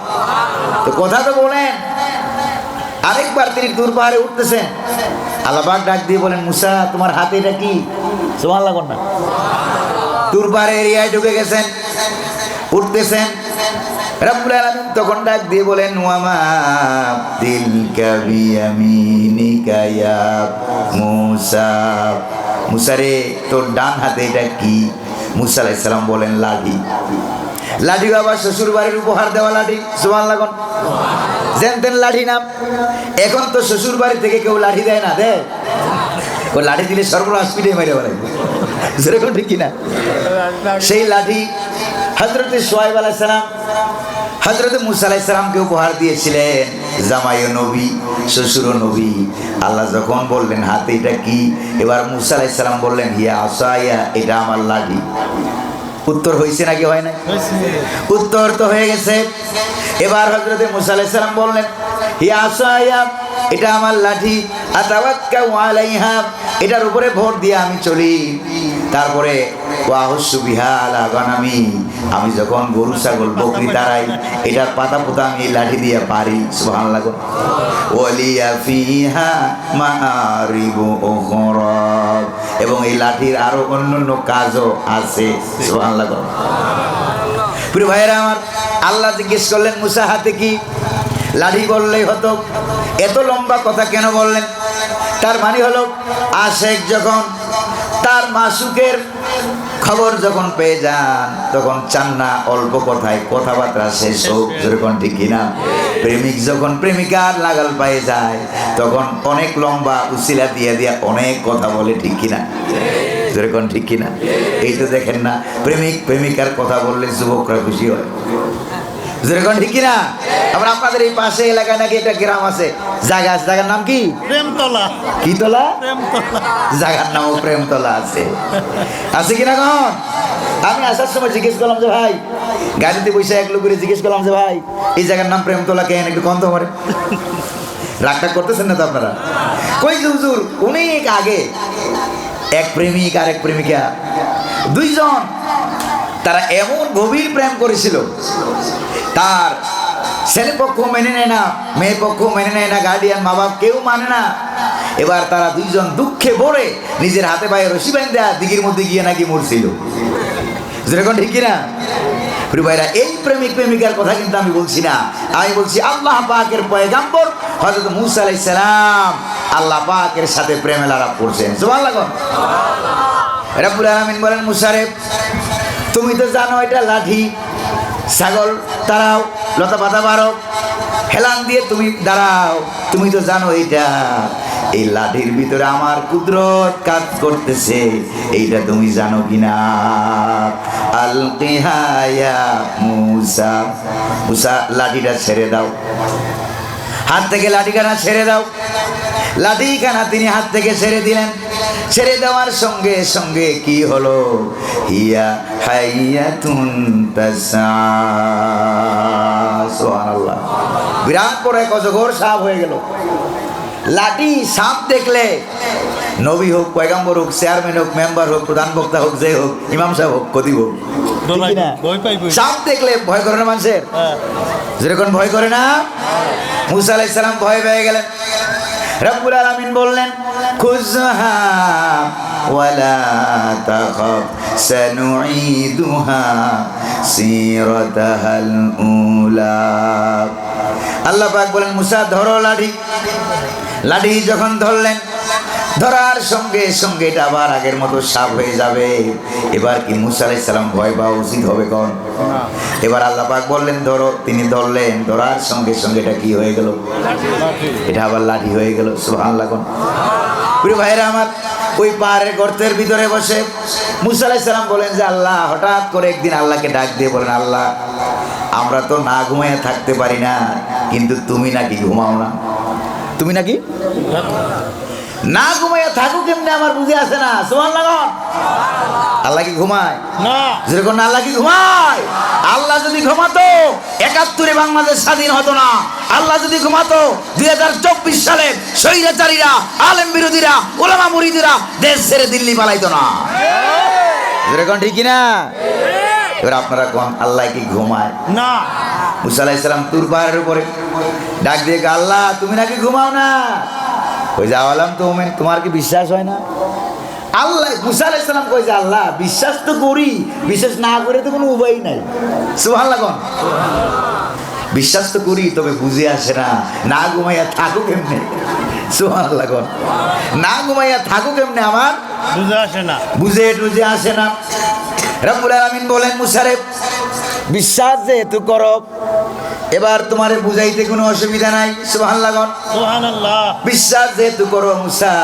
তো কথা তো বলেন। আরেকবার তিনি তুর পাহাড়ে উঠতেছেন, আল্লাহ পাক ডাক দিয়ে বলেন মুসা, তোমার হাতে এটা কি? সুবহানাল্লাহ। কোন না তুর পাহাড়ের এরিয়ায় ঢুকে গেছেন, উঠতেছেন। রব্বুল আলামিন তখন ডাক দিয়ে বলেন ওয়া মা তিলকা বিয়ামিনিকা ইয়া মুসা। মুসা রে, তোর ডান হাতে এটা কি? মুসা আলাইহিস সালাম বলেন লাঠি। লাঠি বাবা শ্বশুর বাড়ির উপহার দেওয়া লাঠি। সুবহানাল্লাহ। কোন জানতেন লাঠি নাম? এখন তো শ্বশুর বাড়ি থেকে কেউ লাঠি দেয় না, দেয়? ওই লাঠি দিলে সর্বনাশ পিঠে মেরে বলে, সেরকম ঠিক কিনা? সেই লাঠি হযরত শুআয়ব আলাইহিস সালাম হযরত মুসা আলাইহিস সালামকে উপহার দিয়েছিলেন জামাইও নবী, শ্বশুরও নবী। আল্লাহ যখন বললেন হাতে এটা কি, এবার মুসা আলাইহিস সালাম বললেন হিয়া আসায়া, এটা আমার লাঠি। উত্তর হয়েছে নাকি হয় না? উত্তর তো হয়ে গেছে। এবার হযরত মুসা আলাইহিস সালাম বললেন হিয়া আসায়া, এটা আমার লাঠি, আতাওয়াক্কাউ আলাইহা, এটার উপরে ভর দিয়ে আমি চলি। তারপরে ওয়াহুসু বিহা আলা গানামি, আমি যখন গরু ছাগল বকরি তারাই এটার পাতা পোতা আমি এই লাঠি দিয়ে পারি। সুবহানাল্লাহ। ওয়ালিয়া ফিহা মাআরিবু উখরা, এবং এই লাঠির আরো অন্যান্য কাজও আছে। সুবহানাল্লাহ। প্রিয় ভাইয়েরা আমার, আল্লাহ জিজ্ঞেস করলেন মুসা হাতে কি? লাঠি বললেই হতো, এত লম্বা কথা কেন বললেন? তার মানে হলো আশেক যখন তার মাসুকের খবর যখন পেয়ে যান তখন চান না অল্প কথায় কথাবার্তা শেষ হোক, যেরকম ঠিক কিনা? প্রেমিক যখন প্রেমিকার লাগাল পায়ে যায় তখন অনেক লম্বা উসিলা দিয়ে দিয়ে অনেক কথা বলে, ঠিক কিনা? যেরকম ঠিক কিনা? এই তো দেখেন না, প্রেমিক প্রেমিকার কথা বললে যুবকরা খুশি হয়, যেরকম ঠিক কিনা? আবার আপনাদের এই পাশে এলাকায় নাকি একটা গ্রাম আছে, জায়গা আছে, জায়গার নাম কি? প্রেমতলা। কি তলা? প্রেমতলা। জায়গার নামও প্রেমতলা আছে, আছে কিনা? কখন আমি আসার সময় জিজ্ঞেস করলাম যে ভাই, গাড়িতে বসে এক লোক করে জিজ্ঞেস করলাম যে ভাই এই জায়গার নাম প্রেমতলা কেন, একটু কন্ত করে রাগটা করতেছেন না তো আপনারা? কই যে হুজুর অনেক আগে এক প্রেমিক আর এক প্রেমিকা দুইজন, তারা এমন গভীর প্রেম করেছিল, তার ছেলে পক্ষ মেনে নেয় না, মেয়ে পক্ষ মেনে নেয় না, গার্ডিয়ান মা বাপ কেউ মানে না। এবার তারা দুইজন দুঃখে ভরে নিজের হাতে পায়ে রশি বাঁধা দিঘির মধ্যে গিয়ে নাকি মরছিল, যেরকম ঠিক কিনা? প্রিয় ভাইরা, এই প্রেমিক প্রেমিকার কথা কিন্তু আমি বলছি না, আমি বলছি আল্লাহ পাকের পয়গাম্বর হযরত মুসা আলাইহিস সালাম আল্লাহ পাকের সাথে প্রেমে লাড়া পড়ছেন। সুবহানাল্লাহ। রব্বুল আলামিন বলেন মুসা রে, তুমি তো জানো এটা লাঠি, ছাগল তারাও, লতা পাতা বারো, হেলান দিয়ে তুমি দাঁড়াও, তুমি তো জানো এইটা, এই লাঠির ভিতরে আমার কুদরত কাজ করতেছে, এইটা তুমি জানো কিনা? আলকিহা ইয়া মুসা, মুসা লাঠিটা ছেড়ে দাও, হাত থেকে লাঠিখানা ছেড়ে দাও। লাঠিখানা তিনি হাত থেকে ছেড়ে দিলেন। ছেড়ে দেওয়ার সঙ্গে সঙ্গে কি হলো? হিয়া হাইয়াতুন তাসা, সুবহানাল্লাহ। বিরাট বড় এক অজগর সাপ হয়ে গেল। লাঠি সাপ দেখলে নবী হোক, পয়গাম্বর হোক, চেয়ারম্যান হোক, মেম্বার হোক, প্রধান বক্তা হোক, যে হোক, ইমাম সাহেব হোক, কতিব হোক, সাপ দেখলে ভয় করে না মানুষের? যেরকম ভয় করে না? মুসা আলাইহিস সালাম ভয় পেয়ে গেলেন। রব্বুল আলামিন বললেন খুযহা ওয়ালা তাখাফ সানুঈদুহা সিরাতাহাল উলা। আল্লাহ পাক বলেন মুসা ধরো লাঠি। লাঠি যখন ধরলেন, ধরার সঙ্গে সঙ্গে এটা আবার আগের মতো সাপ হয়ে যাবে। এবার কি মুসা আলাইহিস সালাম ভয় পাওয়া উচিত হবে? কোন এবার আল্লাহ পাক বললেন ধরো, তিনি ধরলেন, ধরার সঙ্গে সঙ্গে এটা কি হয়ে গেল? এটা আবার লাঠি হয়ে গেল। সুবহানাল্লাহ। প্রিয় ভাইরা আমার, ওই পাহাড়ের গর্তের ভিতরে বসে মুসা আলাইহিস সালাম বলেন যে আল্লাহ, হঠাৎ করে একদিন আল্লাহকে ডাক দিয়ে বলেন আল্লাহ, আমরা তো না ঘুমিয়ে থাকতে পারি না, কিন্তু তুমি নাকি ঘুমাও না। তুমি নাকি না ঘুমাইয়া থাকো কেমনে আমার বুঝে আসে না। সুবহানাল্লাহ। আল্লাহ কি ঘুমায়? না। যেরকম আল্লাহ কি ঘুমায়? আল্লাহ যদি ঘুমাতো ৭১ বাংলাদেশ স্বাধীন হতো না। আল্লাহ যদি ঘুমাতো ২০২৪ সালে স্বৈরাচারীরা, আলেম বিরোধীরা, উলামা মুরিদরা দেশ ছেড়ে দিল্লি পালাইতো না। যেরকম ঠিক না? এবার আপনারা কোন আল্লাহ কি ঘুমায়? না। মুসা আলাইহিস সালাম তুর পাহাড়ের উপরে ডাক দিয়ে আল্লাহ, তুমি নাকি ঘুমাও না? কই যে আওয়ালাম তো তোমার কি বিশ্বাস হয় না? আল্লাহ মুসা আলাইহিস সালাম কই যে আল্লাহ, বিশ্বাস তো করি, বিশ্বাস না করে তো কোনো উপায় নাই। সুবহানাল্লাহ। কোন বিশ্বাস তো করি, তবে বুঝে আসে না, না ঘুমাইয়া থাকো কেমনে? সুবহানাল্লাহ। কোন না ঘুমাইয়া থাকো কেমনে আমার বুঝে আসে না, বুঝে আসে না। রব্বুল আলামিন বলেন মুসা রে, বিশ্বাস যেহেতু করো, এবার তোমারে বুঝাইতে কোনো অসুবিধা নাই। সুবহানাল্লাহ। সুবহানাল্লাহ। বিশ্বাস যেহেতু করো মুসা,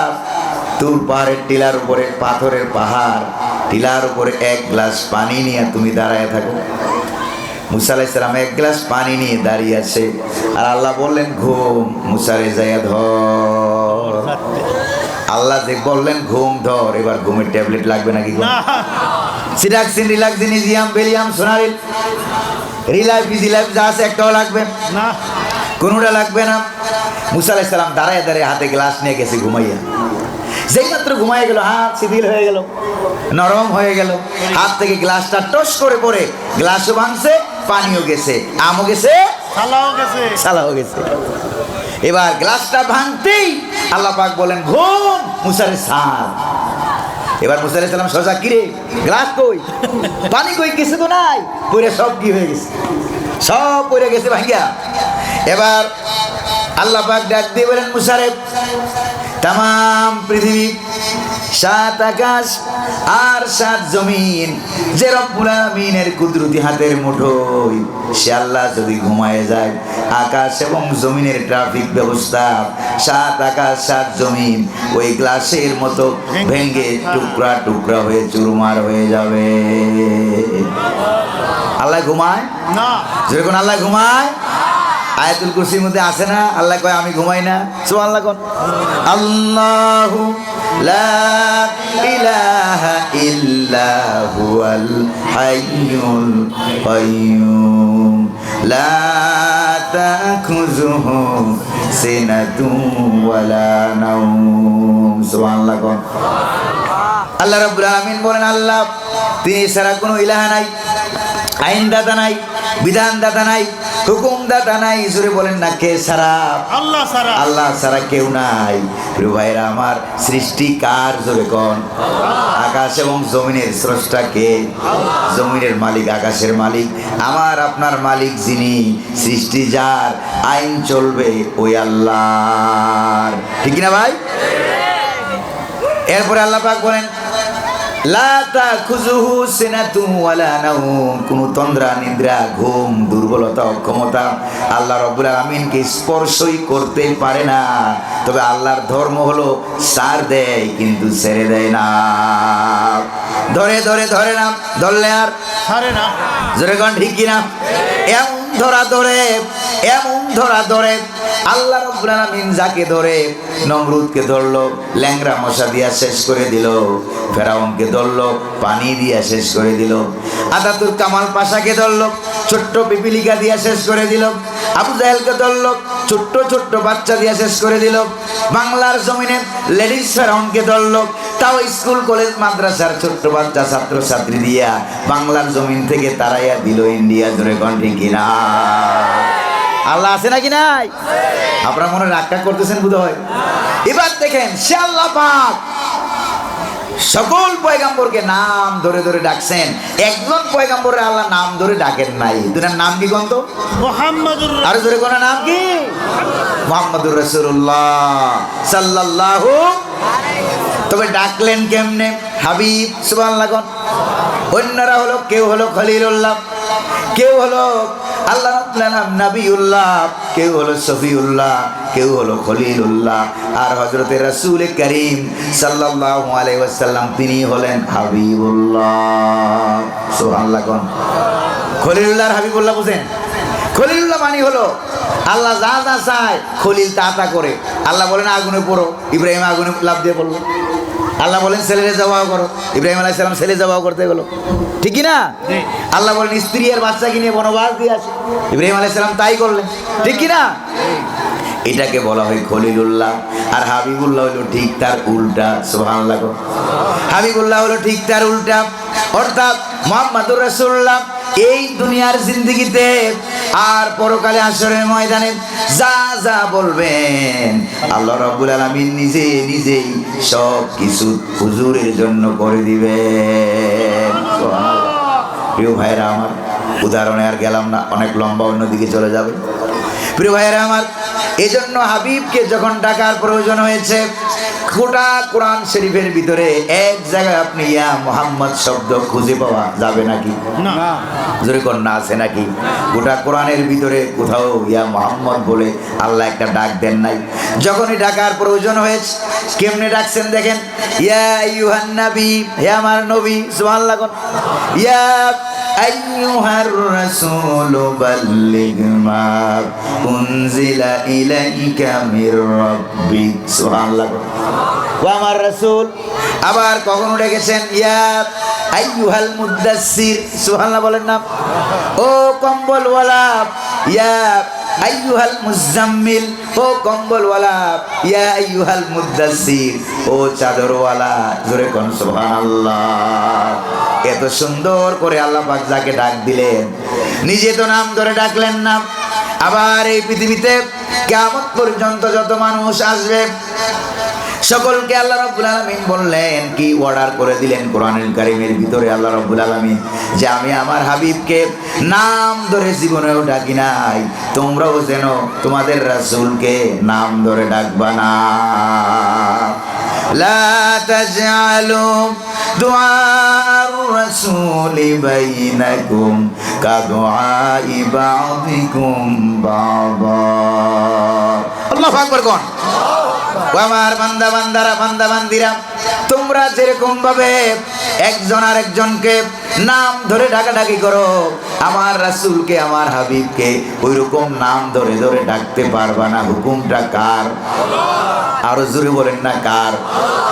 তুর পাহাড়ের টিলার উপরে, পাথরের পাহাড়, টিলার উপরে এক গ্লাস পানি নিয়ে তুমি দাঁড়ায় থাকো। মুসা আলাইহিস সালাম এক গ্লাস পানি নিয়ে দাঁড়িয়ে আছে, আর আল্লাহ বললেন ঘুম, মুসারে যাইয়া ধর। আল্লাহ যে বললেন ঘুম ধর, এবার ঘুমের ট্যাবলেট লাগবে নাকি? না সিডাক্সিন, রিলাক্সিন, ইজিয়াম, বেলিয়াম, সোনারিল, রিলাইফ, ইজি লাইফ যা আছে একটাও লাগবে না কোনোটা লাগবে না। মুসা আলাইহিস সালাম দাঁড়ায় দাঁড়িয়ে হাতে গ্লাস নিয়ে গেছে ঘুমাইয়া। যেই মাত্র ঘুমাই গেল, হাত শিথিল হয়ে গেল, নরম হয়ে গেল, হাত থেকে গ্লাসটা টস করে পড়ে গ্লাসও ভাঙছে, পানিও গেছে, আমও গেছে, সালাও গেছে। সালাও গেছে। এবার গ্লাসটা ভাঙতেই আল্লাহ পাক বলেন ঘুম, মুসারে সার। এবার মুসা আলাইহিস সালাম সোজা, কিরে গ্লাস কই, পানি কই, কিছু তো নাই, পড়ে সব কি হয়ে গেছে, সব পড়ে গেছে ভাইয়া। এবার আল্লাহ পাক ডাক দিয়ে বলেন মুসারে, তাম পৃথিবী, 7 আকাশ আর 7 জমিন যে রব্বুল আমিনের কুদরতি হাতের মুঠোয়, সে আল্লাহ যদি ঘুমায় যায়, আকাশ এবং জমিনের ট্রাফিক ব্যবস্থা, 7 আকাশ 7 জমিন ওই গ্লাসের মতো ভেঙে টুকরা টুকরা হয়ে চুরমার হয়ে যাবে। আল্লাহ ঘুমায় না যেরকম আল্লাহ ঘুমায়। আয়াতুল কুরসির মধ্যে আছে না, আল্লাহ কয় আমি ঘুমাই না। সুবহানাল্লাহ কোন, আল্লাহু লা ইলাহা ইল্লা হুয়াল হাইয়ুল কাইয়্যুম লা তাখুযুহু সিনাতুন ওয়ালা নাওম। সুবহানাল্লাহ কোন। আল্লাহ রাব্বুল আলামিন বলেন আল্লাহ তিনি ছাড়া কোনো ইলাহ নাই, আইনদাতা নাই, বিধানদাতা নাই, হুকুমদাতা নাই। জোরে বলেন না কে ছাড়া? আল্লাহ ছাড়া। আল্লাহ ছাড়া কেউ নাই। প্রিয় ভাইরা আমার, সৃষ্টি কার? জোরে কোন। আকাশ এবং জমিনের স্রষ্টা কে? জমিনের মালিক, আকাশের মালিক, আমার আপনার মালিক যিনি, সৃষ্টি যার, আইন চলবে ওই আল্লাহর। ঠিক না ভাই? এরপরে আল্লাহ পাক বলেন লা তাখুযুহু সিনাতুন ওয়ালা নাওম, কোনো তন্দ্রা, নিদ্রা, ঘুম, দুর্বলতা, অক্ষমতা আল্লাহ রাব্বুল আলামিনকে স্পর্শই করতে পারে না। তবে আল্লাহর ধর্ম হলো ছাড় দেয় কিন্তু ছেড়ে দেয় না। ধরে ধরে ধরে না, ধরলে আর ছাড়ে না। জোরে কোন ঠিক কিনা? এমন ধরা ধরে, এমন ধরা ধরে, আল্লাহ রাব্বুল আলামিন যাকে ধরে, নমরুদকে ধরলো, ল্যাংড়া মশা দিয়া শেষ করে দিল। ফেরাউনকে ধরলো, পানি দিয়া শেষ করে দিল। আতাতুর কামাল পাশাকে ধরলো, ছোট্ট পিপিলিকা দিয়া শেষ করে দিল। আবু জাহেলকে ধরলো, ছোট্ট ছোট্ট বাচ্চা দিয়া শেষ করে দিল। বাংলার জমিনে লেডিস ফেরাউনকে ধরলো, তাও স্কুল কলেজ মাদ্রাসার ছোট্ট বাচ্চা ছাত্র ছাত্রী দিয়া বাংলার জমিন থেকে তারাইয়া দিল ইন্ডিয়া। জোরে কোন ঠিক কিনা? আল্লাহ আছে নাকি নাই? আপনারা মনে রাগটা করতেছেন বোধ হয়। এবার দেখেন সে আল্লাহ পাক সকল পয়গাম্বরকে নাম ধরে ধরে ডাকছেন, একজন পয়গাম্বরের আল্লাহ নাম ধরে ডাকেন নাই। দুটার নাম কি কোন তো? মুহাম্মাদুর আরে ধরে কোন নাম কি? মুহাম্মাদুর রাসূলুল্লাহ সাল্লাল্লাহু। তবে ডাকলেন কেমনে? হাবিব। সুবহানাল্লাহ কোন। অন্যরা হলো, কেউ হলো খলিলুল্লাহ, কেউ হলো আল্লাহ রাব্বুল আলামিন নবিউল্লাহ, কেউ হলো শফিউল্লাহ, কেউ হলো খলিলুল্লাহ, আর হযরতে রাসূল করিম সাল্লাল্লাহু আলাইহি ওয়াসাল্লাম তিনি হলেন হাবিবুল্লাহ। সুবহানাল্লাহ কোন। খলিলুল্লাহ আর হাবিবুল্লাহ বুঝেন? খলিলুল্লাহ মানে হলো আল্লাহ যা যা চায় খলিল তা তা করে। আল্লাহ বলেন আগুনে পড়ো, ইব্রাহিম আগুনে লাফ দিয়ে পড়লো। আল্লাহ বলেন ছেলেরে জবাহ করো, ইব্রাহিম আলাইহিস সালাম ছেলে জবাহ করতে গেল। ঠিক কি না? আল্লাহ বলেন স্ত্রী আর বাচ্চাকে নিয়ে বনবাস দিয়ে আসে, ইব্রাহিম আলাইহিস সালাম তাই করলেন। ঠিক কি না? এটাকে বলা হয় খলিলুল্লাহ। আর হাবিবুল্লাহ হলো ঠিক তার উল্টা। সুবহানাল্লাহ। হাবিবুল্লাহ হলো ঠিক তার উল্টা, অর্থাৎ মুহাম্মাদুর রাসূলুল্লাহ এই দুনিয়ার জিন্দেগিতে আর পরকালে হাশরের ময়দানে যা যা বলবেন আল্লাহ রাব্বুল আলামিন নিজে নিজেই সব কিছু হুজুরের জন্য করে দিবেন। প্রিয় ভাইরা আমার, উদাহরণে আর গেলাম না, অনেক লম্বা, অন্যদিকে চলে যাবে। প্রিয় ভাইরা আমার, এজন্য হাবিবকে যখন ডাকার প্রয়োজন হয়েছে, গোটা কোরআন শরীফের ভিতরে এক জায়গায় আপনি ইয়া মুহাম্মদ শব্দ খুঁজে পাওয়া যাবে নাকি? না। জোরে কোন না আছে নাকি? গোটা কোরআনের ভিতরে কোথাও ইয়া মুহাম্মদ বলে আল্লাহ একটা ডাক দেন নাই। যখনই ডাকার প্রয়োজন হয়েছে, কেমনে ডাকছেন দেখেন। ইয়া আইয়ুহান নবী, হে আমার নবী। সুবহানাল্লাহ। ইয়া আইয়ুহার রাসূলু বাল্লিগ মা উনজিলা ইলাইকা মির রাব্বিক। সুবহানাল্লাহ। ও আমার রাসূল। আবার কখনো ডেকেছেন ইয়া আইয়ুহাল মুদাসসির। সুবহানাল্লাহ বলেন না? ও কম্বলওয়ালা। ইয়া আইয়ুহাল মুজাম্মিল। ও কম্বলওয়ালা। ইয়া আইয়ুহাল মুদাসসির। ও চাদরওয়ালা। জোরে কোন সুবহানাল্লাহ। এত সুন্দর করে আল্লাহ পাক যাকে ডাক দিলেন, নিজে তো নাম ধরে ডাকলেন না। আবার এই পৃথিবীতে কিয়ামত পর্যন্ত যত মানুষ আসবে সকলকে আল্লাহ রাব্বুল আলামিন বললেন, কি অর্ডার করে দিলেন কোরআনুল কারীমের ভিতরে আল্লাহ রাব্বুল আলামিন, যে আমি আমার হাবিবকে নাম ধরে জীবনেও ডাকি নাই, তোমরাও যেন তোমাদের রাসূলকে নাম ধরে ডাকবা না। লা তাজআলু দুআর রাসূলি বাইনাকুম কাদুআই বা'দিকুম বা'দা। আল্লাহু আকবার কোন। ও আমার বান্দা বান্দারা, বান্দা বান্দিরা, তোমরা যেরকম ভাবে একজন আর একজনকে নাম ধরে ডাকাডাকি করো, আমার রাসূলকে আমার হাবিবকে ওই রকম নাম ধরে ধরে ডাকতে পারবা না। হুকুমটা কার? আরো জোরে বলেন না কার?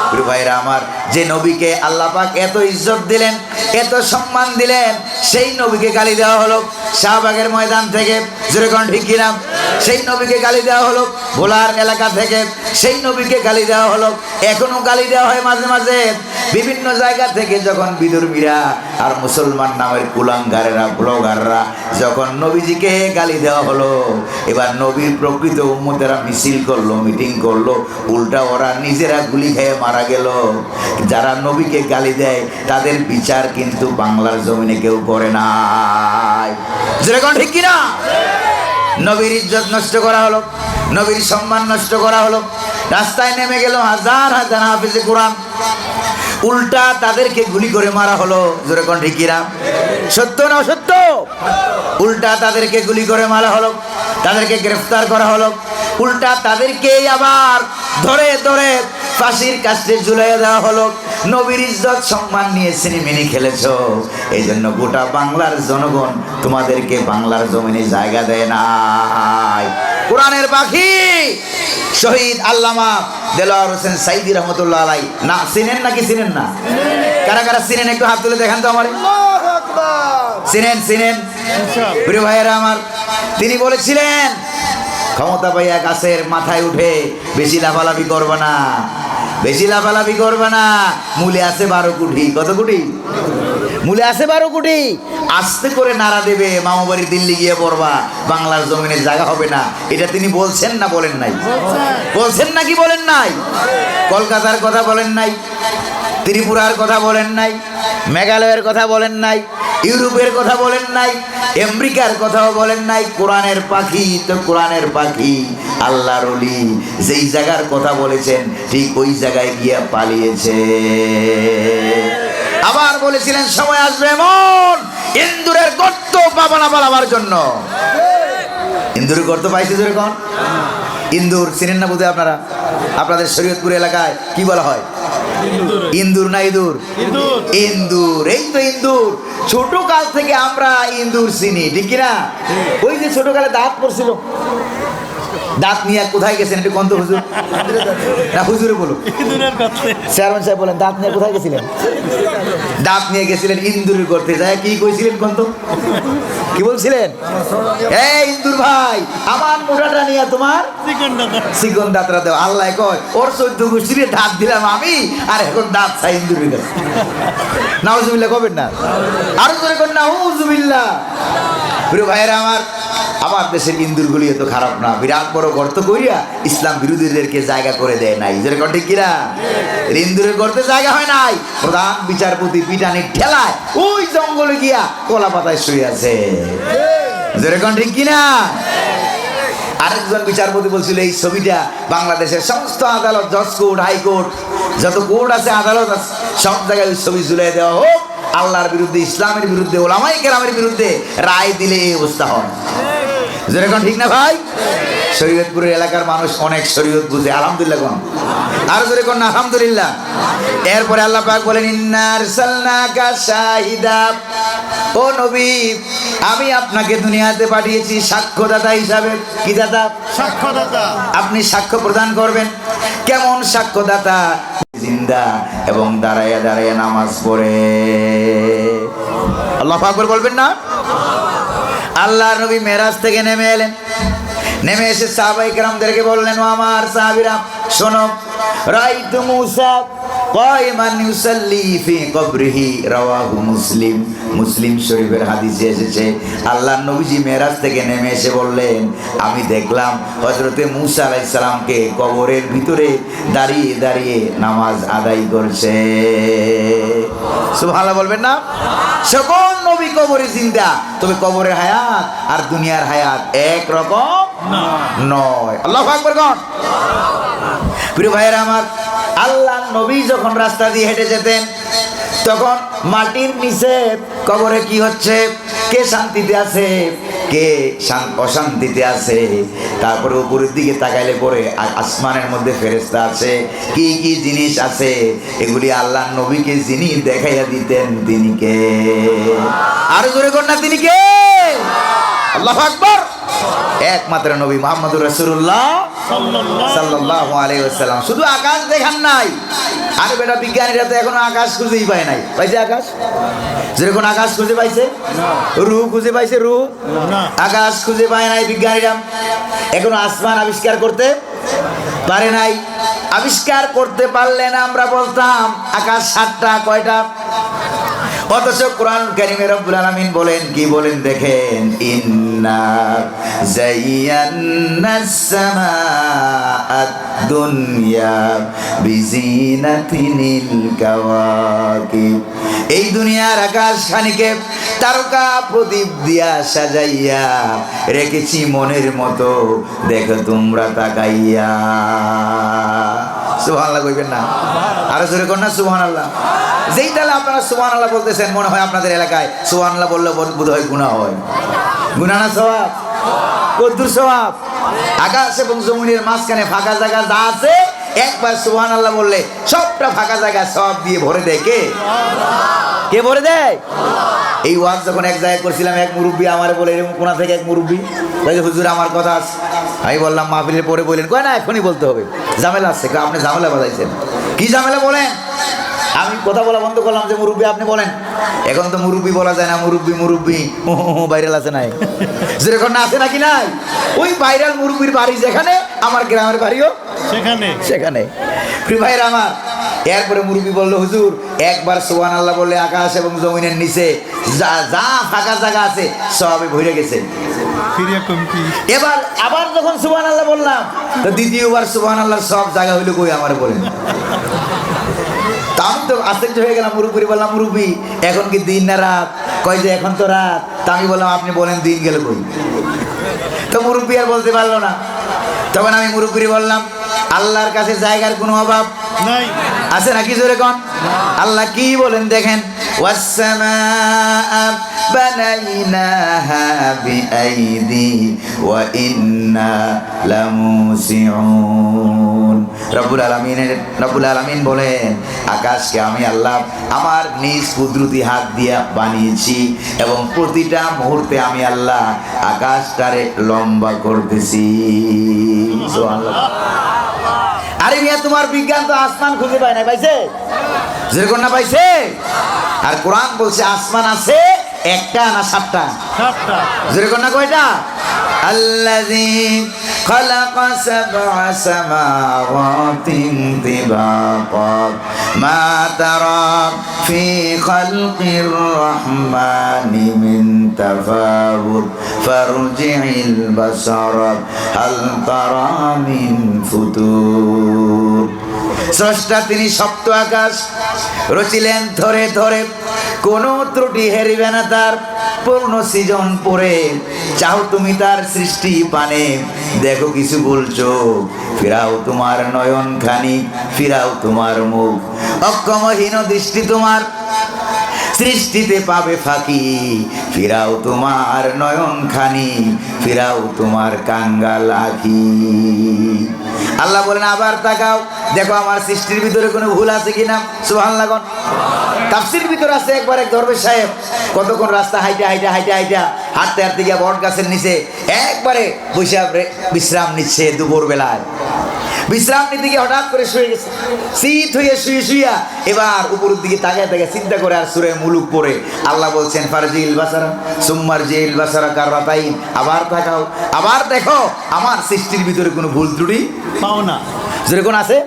প্রিয় ভাইরা আমার, যে নবীকে আল্লাহ পাক এত ইজ্জত দিলেন, এত সম্মান দিলেন, সেই নবীকে গালি দেওয়া হলো শাহবাগের ময়দান থেকে। জোরে কোন ঠিক কিনা? সেই নবীকে গালি দেওয়া হলো ভোলার এলাকা থেকে, সেই নবীকে গালি দেওয়া হলো। এখনো গালি দেওয়া হয় মাঝে মাঝে বিভিন্ন জায়গা থেকে, যখন বিদুর্মীরা আর মুসলমান নামের কুলাঙ্গারেরা, ব্লগাররা যখন নবীজিকে গালি দেওয়া হলো, এবার নবীর প্রকৃত উম্মতেরা মিছিল করলো, মিটিং করলো, উল্টা ওরা নিজেরা গুলি খেয়ে মারা গেল। যারা নবীকে গালি দেয় তাদের বিচার কিন্তু বাংলার জমিনে কেউ করে নাই। যেরকম ঠিক কিনা? নবীর ইজ্জত নষ্ট করা হলো, নবীর সম্মান নষ্ট করা হলো। রাস্তায় নেমে গেল হাজার হাজার হাফেজে কোরআন, উল্টা তাদেরকে গুলি করে মারা হলো। জোরে কোন ঠিক কিনা? সত্য না অসত্য? উল্টা তাদেরকে গুলি করে মারা হলো, তাদেরকে গ্রেফতার করা হলো, উল্টা তাদেরকে আবার ধরে ধরে ফাঁসির কাস্টে ঝুলাইয়া দেওয়া হলো। নবীর ইজ্জত সম্মান নিয়ে সিনেমিনি খেলেছো, এই জন্য গোটা বাংলার জনগণ তোমাদেরকে বাংলার জমিনে জায়গা দেয় নাই। কোরআনের পাখি শহীদ আল্লামা দেলোয়ার হোসেন সাইদি রহমতুল্লাহ আলাই না চিনেন নাকি চিনেন না? কারা কারা চিনেন একটু হাত তুলে দেখান তো আমার। চিনেন? চিনেন? প্রিয় ভাইয়েরা আমার, তিনি বলেছিলেন ক্ষমতা পাইয়া গাছের মাথায় উঠে বেশি লাফালাফি করবে না, বেশি লাফালাফি করবে না। মূলে আছে 12 কোটি। কত কোটি? মূলে আছে 12 কোটি। আস্তে করে নাড়া দেবে, মামা বাড়ি দিল্লি গিয়ে পড়বা, বাংলার জমিনে জায়গা হবে না। এটা তিনি বলছেন না বলেন নাই? বলছেন নাকি বলেন নাই? কলকাতার কথা বলেন নাই, ত্রিপুরার কথা বলেন নাই, মেঘালয়ের কথা বলেন নাই, ইউরোপের কথা বলেন নাই, আমেরিকার কথাও বলেন নাই। কোরআনের পাখি তো কোরআনের পাখি, আল্লাহর ওলি যেই জায়গার কথা বলেছেন ঠিক ওই জায়গায় গিয়া পালিয়েছে। আবার বলেছিলেন সময় আসবে এমন ইন্দুরের গর্ত পাবা না পালাবার জন্য। ইন্দুরের গর্ত পাইছে যেরকম। ইন্দুর চিনেন না বোধহয় আপনারা? আপনাদের শরীয়তপুর এলাকায় কি বলা হয়? ইন্দুর না ইঁদুর? ইন্দুর। এই তো ইন্দুর। ছোট কাল থেকে আমরা ইন্দুর চিনি, ঠিক কিনা? ওই যে ছোট কালে দাঁত পড়ছিল, দাঁত নিয়ে কোথায় গেছেন একটু কন্ত হুজুর? না হুজুরে বলো, চেয়ারম্যান সাহেব বলেন, দাঁত নিয়ে কোথায় গেছিলেন? দাঁত নিয়ে গেছিলেন ইন্দুরের করতে যায়। কি কইছিলেন কন্ত? কি বলছিলেন? এই ইন্দুর ভাই, আমার মোটাটা নিয়ে তোমার চিকন দাঁতরা দেও। আল্লাহ কয় ওর 14 গোষ্ঠীর দাঁত দিলাম আমি, আর এখন দাঁত চাই ইন্দুরের কাছে। নাউজুবিল্লাহ কবেন না? আরো করে কর নাউজুবিল্লাহ। প্রিয় ভাইয়েরা আমার, আমার দেশের ইন্দুরগুলি এত খারাপ না, বিরাট বড় গর্ত করিয়া ইসলাম বিরোধীদেরকে জায়গা করে দেয় নাই। যেরকম ঠিক কিনা? ইন্দুরের গর্তে জায়গা হয় নাই। প্রধান বিচারপতি পিটানির ঠেলায় ওই জঙ্গলে গিয়া কলা পাতায় শুয়ে আছে। যেরকম ঠিক কিনা? আরেকজন বিচারপতি বলছিল এই ছবিটা বাংলাদেশের সমস্ত আদালত, জজ কোর্ট, হাইকোর্ট, যত কোর্ট আছে, আদালত আছে, সব জায়গায় ওই ছবি ঝুলাই দেওয়া হোক। আল্লাহর বিরুদ্ধে, ইসলামের বিরুদ্ধে, ওলামায়ে কেরামের বিরুদ্ধে রায় দিলে এই অবস্থা হয়। যেরকম ঠিক না ভাই? শরীয়তপুরের এলাকার মানুষ অনেক শরীয়ত বুঝে, আলহামদুলিল্লাহ কোন আর জোরে কোন আলহামদুলিল্লাহ। এরপরে আল্লাহ পাক বলেন ইন্না আরসালনাকা শাহিদা, ও নবী আমি আপনাকে দুনিয়াতে পাঠিয়েছি সাক্ষ্যদাতা হিসাবে। কি দাতা? সাক্ষ্যদাতা। আপনি সাক্ষ্য প্রদান করবেন। কেমন সাক্ষ্যদাতা? জিন্দা এবং দাঁড়াইয়া দাঁড়াইয়া নামাজ পড়ে। আল্লাহু আকবার বলবেন না? আল্লাহর নবী মেরাজ থেকে নেমে এলেন, নেমে এসে সাহাবায়ে কেরামদেরকে বললেন, ও আমার সাহাবীরা শোনো, রাইতু মূসা কায়মান ইউসাল্লি ফি কবরিহি, রাওয়াহু মুসলিম। মুসলিম শরীফের হাদিসে এসেছে আল্লাহর নবীজি মেরাজ থেকে নেমে এসে বললেন, আমি দেখলাম হযরতে মূসা আলাইহিস সালামকে কবরের ভিতরে দাঁড়িয়ে দাঁড়িয়ে নামাজ আদায় করছে। সুবহানাল্লাহ বলবেন না? সকল নবী কবরে জিন্দা, তবে কবরের হায়াত আর দুনিয়ার হায়াত এক রকম নয়। আল্লাহু আকবার কোন? প্রিয় ভাইয়েরা আমার, আল্লাহর নবী যখন রাস্তা দিয়ে হেঁটে যেতেন তখন মাটির নিচে কবরে কি হচ্ছে, কে শান্তিতে আছে, কে অশান্তিতে আছে। তারপরে উপরের দিকে তাকাইলে পরে আসমানের মধ্যে ফেরেশতা আছে, কি কি জিনিস আছে, এগুলি আল্লাহর নবীকে যিনি দেখাইয়া দিতেন তিনি কে? আরো জোরে কর না, তিনি কে? আল্লাহু আকবার। একমাত্র নবী মুহাম্মদুর রাসূলুল্লাহ সাল্লাল্লাহু আলাইহি ওয়াসাল্লাম। শুধু আকাশ দেখান নাই, আরে বেটা বিজ্ঞানীরা তো এখনো আকাশ খুঁজেই পায় নাই। পাইছে আকাশ? যেরকম আকাশ খুঁজে পাইছে, রূহ খুঁজে পাইছে, রূহ আকাশ খুঁজে পায় নাই বিজ্ঞানীরা। এখনো আসমান আবিষ্কার করতে পারে নাই। আবিষ্কার করতে পারলে না আমরা বলতাম আকাশ 7টা, কয়টা? অথচ কোরআন কারীমে রব্বুল আলামিন বলেন, কি বলেন দেখেন, ইন্না যায়্যানাস সামাআদ দুনিয়া বিজিনাতিনিল কাওয়াকিব। এই দুনিয়ার আকাশখানিকে তারকা প্রদীপ দিয়া সাজাইয়া রেখেছি মনের মতো, দেখো তোমরা তাকাইয়া। সুবহানাল্লাহ কইবেন না? আরো জোরে কর না সুবহানাল্লাহ। যেই তাহলে আপনারা সুবহানাল্লাহ বলতেছেন, মনে হয় আপনাদের এলাকায় সুবহানাল্লাহ বললে বোধ হয় গুনাহ হয়। গুনাহ না সওয়াব? কদ্দুর সওয়াব? আকাশ এবং জমিনের মাঝখানে ফাঁকা জায়গা যা আছে, একবার সুবহানাল্লাহ বললে সবটা ফাঁকা জায়গা সওয়াব দিয়ে ভরে দেয়। কে? কে ভরে দেয়? এই ওয়াজ যখন এক জায়গায় করছিলাম, এক মুরব্বী আমারে বলে, এরকম কোনা থেকে এক মুরব্বী বলে, হুজুর আমার কথা আছে। আমি বললাম মাহফিলের পরে বললেন, কয় না এখনই বলতে হবে, ঝামেলা আছে। আপনি ঝামেলা বাজাইছেন? কি ঝামেলা বলেন? আমি কথা বলা বন্ধ করলাম যে মুরব্বী আপনি বলেন। এখন তো মুরব্বী বলা যায় না, মুরব্বী ভাইরাল আছে নাই? যেরকম না আছে নাকি নাই? ওই ভাইরাল মুরব্বীর বাড়ি যেখানে, আমার গ্রামের বাড়িও সেখানে। প্রিয় ভাইরা আমার, এরপরে মুরব্বী বললো, হুজুর একবার সুবহানাল্লাহ বললে আকাশ এবং জমিনের নিচে যা যা ফাঁকা জায়গা আছে সবে ভরে গেছে। এবার আবার যখন সুবহানাল্লাহ বললাম, তো দ্বিতীয়বার সুবহানাল্লাহ সব জায়গা হইলো কই আমার বলেন? আমি তো আশ্চর্য হয়ে গেলাম। মুরব্বী বললাম, মুরব্বী এখন কি দিন না রাত? কয় যে এখন তো রাত। তা আমি বললাম, আপনি বলেন দিন গেল কই? তো মুরব্বী আর বলতে পারলো না। তখন আমি মুরব্বী বললাম, আল্লাহর কাছে জায়গার কোনো অভাব নাই, আছে নাকি? জোরে কোন? আল্লাহ কি বলেন দেখেন, ওয়াস-সামাআ বানাইনাহা বিআইদি ওয়া ইন্না লামুসিউন। রব্বুল আলামিন বলেন, আকাশকে আমি আল্লাহ আমার নিজ কুদরতি হাত দিয়া বানিয়েছি এবং প্রতিটা মুহূর্তে আমি আল্লাহ আকাশটারে লম্বা করতেছি। সুবহানাল্লাহ। আরে মিয়া, তোমার বিজ্ঞান তো আসমান খুঁজে পায় না, পাইছে? যেরকম না পাইছে? আর কোরআন বলছে আসমান আছে একটা না 7টা? যেরকম না কয়টা? আল্লাযী খালাকা সাবআ সামাওয়াতিন তিবাকা মা তারা ফি খালকির রহমানি মিন তাফাউত ফারজি'ল বাসারা হাল তারা মিন ফুতুর। স্রষ্টা তিনি সপ্ত আকাশ রচিলেন ধরে ধরে, কোনো ত্রুটি হেরিবে না তার পূর্ণ সৃজন পরে। চাও তুমি তার সৃষ্টি পানে, দেখো কিছু বলছো, ফিরাও তোমার নয়ন খানি, ফিরাও তোমার মুখ। অক্ষমহীন দৃষ্টি তোমার সৃষ্টিতে পাবে ফাঁকি, ফিরাও তোমার নয়ন খানি, ফিরাও তোমার কাঙ্গাল আখি। আল্লাহ বলেন আবার তাকাও, দেখো আমার সৃষ্টির ভিতরে কোনো ভুল আছে কিনা। সুবহানাল্লাহ। তাফসীর ভিতরে আছে, একবার এক দরবেশ সাহেব কতক্ষণ রাস্তা হাইটা হাঁটতে হাঁটতে গিয়ে বট গাছের নিচে একবারে বসে বিশ্রাম নিচ্ছে। দুপুর বেলায় বিশ্রাম নিতে গিয়ে হঠাৎ করে শুয়ে গেছে, শীত হয়ে শুয়ে এবার উপরের দিকে তাকায় চিন্তা করে আর সূরা মুলুক পড়ে আল্লাহ বলছেন ফারজিল বাসারা সুম্মারজিল বাসারা কাররাতাইন, আবার তাকাও, আবার দেখো আমার সৃষ্টির ভিতরে কোনো ভুল ত্রুটি পাও না। যেরকম আছে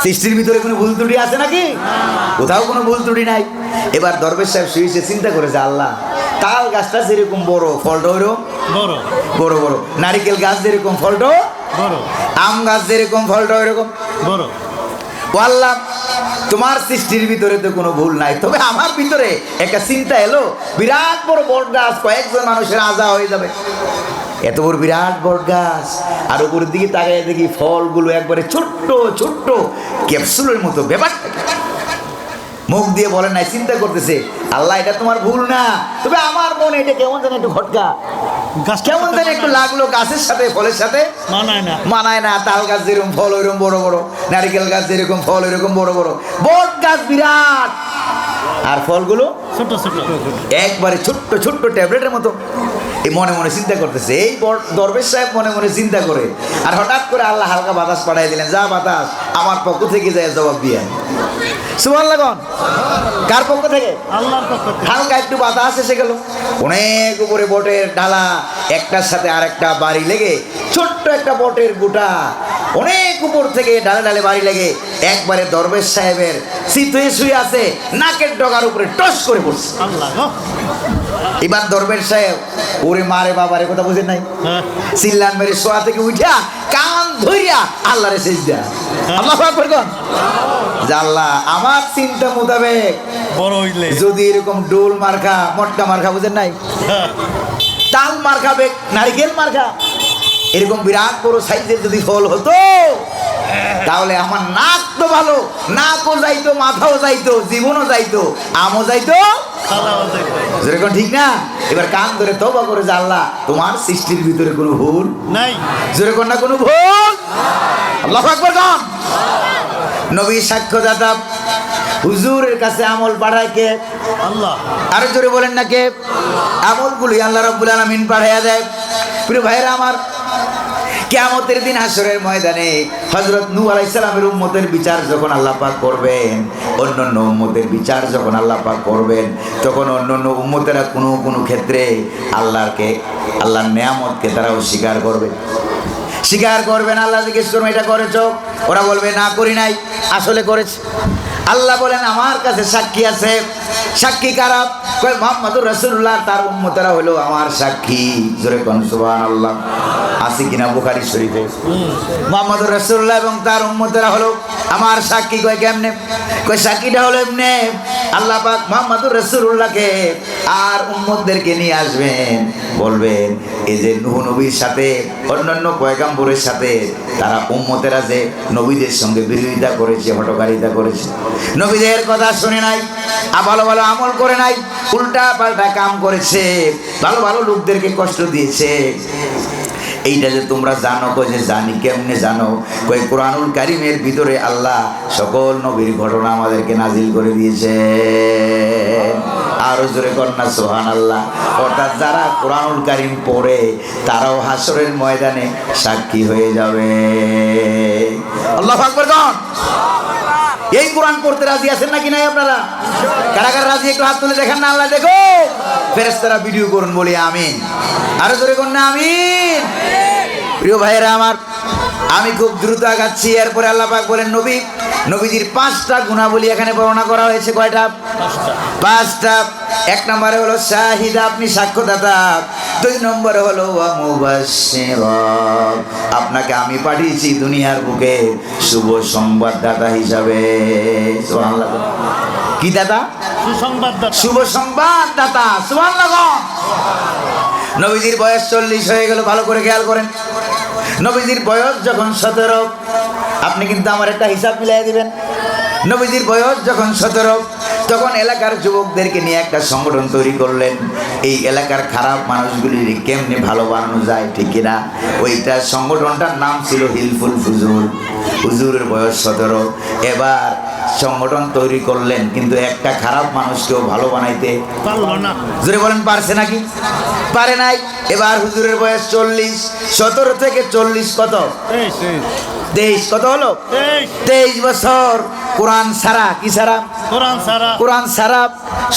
সৃষ্টির ভিতরে কোনো ভুল ত্রুটি আছে নাকি? কোথাও কোনো ভুল ত্রুটি নাই। এবার দরবেশ সাহেব শুয়েছে, চিন্তা করেছে আল্লাহ তাল গাছটা যেরকম বড় ফলটা ওইরকম বড় বড়, নারিকেল গাছ যেরকম ফলটা বড়, আম গাছ যেরকম ফলটা ওইরকম বড়। ও আল্লাহ তোমার সৃষ্টির ভিতরে তো কোনো ভুল নাই, তবে আমার ভিতরে একটা চিন্তা এলো, বিরাট বড় বট গাছ, কয়েকজন মানুষের আজা হয়ে যাবে, এত বড় বিরাট বট গাছ, আর উপরের দিকে তাকায় দেখি ফলগুলো একবারে ছোট্ট ছোট্ট ক্যাপসুলের মতো। ব্যাপারটা মুখ দিয়ে বলেন নাই, চিন্তা করতেছে আল্লাহ এটা তোমার ভুল না, তবে আমার মনে এটা কেমন যেন একটু খটকা, কেমন যেন একটু লাগলো, গাছের সাথে ফলের সাথে মানায় না। তাল গাছ যেরকম ফল ওইরকম বড় বড়, নারিকেল গাছ যেরকম ফল ওইরকম বড় বড়, বট গাছ বিরাট আর ফলগুলো ছোট ছোট, একবারে ছোট্ট ছোট্ট ট্যাবলেটের মতো। এই মনে মনে চিন্তা করতেছে, এই দরবেশ সাহেব মনে মনে চিন্তা করে, আর হঠাৎ করে আল্লাহ হালকা বাতাস পাঠাই দিলেন, যা বাতাস আমার পক্ষ থেকে যায় জবাব দিয়ে। সুবহানাল্লাহ। কার পক্ষ থেকে? আল্লাহর পক্ষ থেকে। হালকা একটু বাতাস এসে গেল, অনেক উপরে বটের ডালা একটার সাথে আরেকটা বাড়ি লেগে, ছোট্ট একটা বটের গোটা অনেক উপর থেকে ডালে ডালে বাড়ি লেগে একবারে দরবেশ সাহেবের শীত হয়ে শুয়ে আছে, নাকের ডগার উপরে টস করে পড়ছে। এবার দরবেশ সাহেব ওরে মারে বাবারে কথা বুঝেন নাই, চিল্লান মেরে শোয়া থেকে উঠা কান ধরিয়া আল্লাহরে সেজদা। আল্লাহু আকবার কোন। আল্লাহ আমার চিন্তা মোতাবেক বড় হইলে যদি এরকম ডোল মার্কা মটকা মার্কা বুঝেন নাই, তাল মার্কা বেগ নারিকেল মার্কা এরকম বিরাট বড় সাইজের যদি ফল হতো, তাহলে আমার নাক তো ভালো, নাকও যাইতো, মাথাও যাইতো, জীবনও যাইতো, আমও যাইতো, যেরকম ঠিক না। এবার কান ধরে তওবা করে যে আল্লাহ তোমার সৃষ্টির ভিতরে কোনো ভুল নাই, যেরকম না কোনো ভুল। আল্লাহু আকবার কোন। নবী সাক্ষ্যদাতা, হুজুরের কাছে আমল পাঠায় কে? আল্লাহ। আরো জোরে বলেন না কে? আমলগুলি আল্লাহ রাব্বুল আলামিন পাঠাইয়া দেয়। প্রিয় ভাইরা আমার, কিয়ামতের দিন হাসরের ময়দানে হযরত নূহ আলাইহিস সালামের উম্মতের বিচার যখন আল্লাহ পাক করবেন, অন্যান্য উম্মতের বিচার যখন আল্লাহ পাক করবেন, তখন অন্যান্য উম্মতেরা কোনো ক্ষেত্রে আল্লাহর নিয়ামতকে তারা অস্বীকার করবে, স্বীকার করবেন। আল্লাহ জিজ্ঞেস করবে এটা করেছো? ওরা বলবে না করি নাই, আসলে করেছে। আল্লাহ বলেন আমার কাছে সাক্ষী আছে। সাক্ষী কারা? কয় মুহাম্মদুর রাসূলুল্লাহ, তার উম্মতেরা হলো আমার সাক্ষী। জোরে কোন সুবহানাল্লাহ। আছে কিনা বুখারী শরীফে? মুহাম্মদুর রাসূলুল্লাহ এবং তার উম্মতেরা হলো আমার সাক্ষী। কয় কেমনে? কয় সাক্ষীটা হলো এমনে, আল্লাহ পাক মুহাম্মদুর রাসূলুল্লাহকে আর উম্মতদেরকে নিয়ে আসবেন, বলবেন এই যে নূহ নবীর সাথে অন্যান্য পয়গাম্বরের সাথে তারা উম্মতেরা যে নবীদের সঙ্গে বিরোধিতা করেছে, হটকারিতা করেছে, নবীদের কথা শুনে নাই, ভালো ভালো আমল করে নাই, উল্টা পাল্টা কাম করেছে, ভালো ভালো লোকদেরকে কষ্ট দিয়েছে, এইটা যে তোমরা জানো। কই যে জানি, কেমনে জানো? কই কোরআনুল কারীমের ভিতরে আল্লাহ সকল নবীর ঘটনা আমাদেরকে নাজিল করে দিয়েছে। আরো জোরে কন্যা সুবহানাল্লাহ। অর্থাৎ যারা কোরআনুল কারীম পড়ে তারাও হাসরের ময়দানে সাক্ষী হয়ে যাবে। আল্লাহু আকবার কোন। এই কোরআন পড়তে রাজি আছেন নাকি নাই আপনারা? কারা কারা রাজি একটু হাত তুলে দেখান না। আল্লাহ দেখো, ফেরেশতারা ভিডিও করুন, বলি আমিন। আরো জোরে কন্যা আমিন। প্রিয় ভাইয়েরা আমার, আমি খুব দ্রুত আগাচ্ছি। এরপরে আল্লাহ পাক বলেন নবীজির 5টা গুণাবলী এখানে বর্ণনা করা হয়েছে। কয়টা? 5টা। 1 নম্বরে হলো শাহিদা, আপনি সাক্ষ্যদাতা। 2 নম্বরে হলো ওয়া মুবাশশিরা, আপনাকে আমি পাঠিয়েছি দুনিয়ার বুকে শুভ সংবাদদাতা হিসাবে। সুবহানাল্লাহ। কি দাতা? সুসংবাদদাতা, শুভ সংবাদদাতা। সুবহানাল্লাহ। নবীজির বয়স 40 হয়ে গেল। ভালো করে খেয়াল করেন, নবীজির বয়স যখন 17, আপনি কিন্তু আমার একটা হিসাব মিলাই দিবেন। নবীজির বয়স যখন 17, তখন এলাকার যুবকদেরকে নিয়ে একটা সংগঠন তৈরি করলেন। এই এলাকার খারাপ মানুষগুলি কেমনে ভালো বানানো যায়, ঠিক কিনা? ওইটা সংগঠনটার নাম ছিল হিলফুল ফুজুল। হুজুরের বয়স 17, এবার সংগঠন তৈরি করলেন, কিন্তু একটা খারাপ মানুষকেও ভালো বানাইতে পারলো না। জোরে বলেন, পারছে নাকি? পারে নাই। এবার হুজুরের বয়স 40, 17 থেকে 40 কত? 23 কত হলো? 23 বছর কোরআন সারা। কি সারা? কোরআন সারা। কোরআন সারা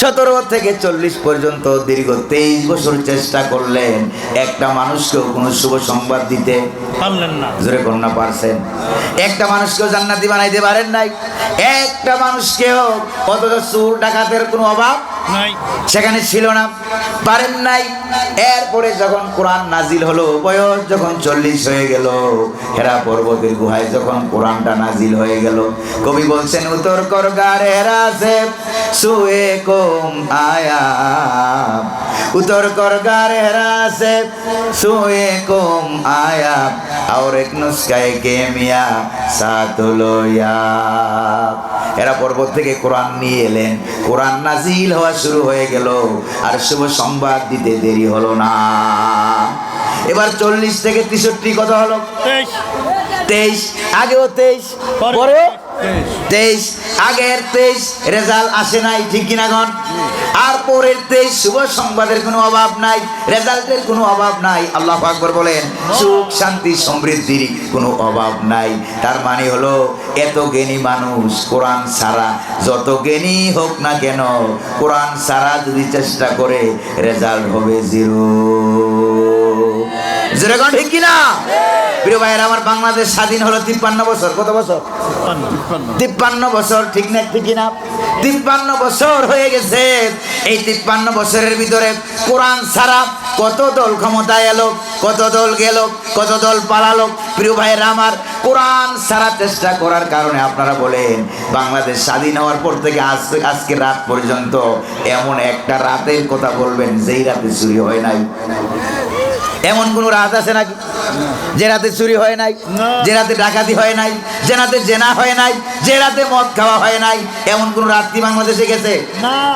17 থেকে 40 পর্যন্ত দীর্ঘ 23 বছর চেষ্টা করলেন, একটা মানুষকেও কোনো শুভ সংবাদ দিতে পারলেন না। জোরে কন্যা পারছেন? একটা মানুষকেও জান্নাতি বানাইতে পারেন নাই, একটা মানুষকেও। অথচ চোর ডাকাতের কোনো অভাব নাই, সেখানে ছিল না, পারেন নাই। এরপরে যখন কোরআন নাজিল হলো, বয়স যখন 40 হয়ে গেল, হেরা পর্বতের গুহায় যখন কোরআনটা নাজিল হয়ে গেল, কবি বলছেন, উত্তর কর গারে রাজে সুয়ে কম আয়া, উত্তর কর গারে রাজে সুয়ে কম আয়া, और एक नुस्खाए के मिया साथ लोया। এরা পর্বত থেকে কোরআন নিয়ে এলেন, কোরআন নাজিল হওয়া শুরু হয়ে গেল, আর শুভ সংবাদ দিতে দেরি হলো না। এবার 40 থেকে 63 কত হলো? 23। আগেও 23, পরেও 23। আগের 23 রেজাল্ট আসে নাই, ঠিক কিনা গণ? আর পরের 23 শুভ সংবাদের কোনো অভাব নাই, রেজাল্টের কোনো অভাব নাই। আল্লাহু আকবার বলেন। সুখ শান্তি সমৃদ্ধির কোনো অভাব নাই। তার মানে হলো, এত জ্ঞানী মানুষ কোরআন ছাড়া, যত জ্ঞানী হোক না কেন, কোরআন ছাড়া যদি চেষ্টা করে, রেজাল্ট হবে 0। যেরকম, ঠিক কিনা? প্রিয় ভাইয়েরা আমার, বাংলাদেশ স্বাধীন হলো 53 বছর। কত বছর? 53 বছর, ঠিক না? ঠিক কিনা? 53 বছর হয়ে গেছে। এই 53 বছরের ভিতরে কোরআন ছাড়া কত দল ক্ষমতায় এলো, কত দল গেল, কত দল পালালো। প্রিয় ভাইয়েরা আমার, কোরআন ছাড়া চেষ্টা করার কারণে আপনারা বলেন, বাংলাদেশ স্বাধীন হওয়ার পর থেকে আজকে রাত পর্যন্ত এমন একটা রাতের কথা বলবেন যেই রাতে চুরি হয় নাই? এমন কোন রাত আছে নাকি যে রাতে চুরি হয় নাই, যে রাতে ডাকাতি হয় নাই, যে রাতে জেনা হয় নাই, যে রাতে মদ খাওয়া হয় নাই? এমন কোন রাত কি বাংলাদেশে গেছে?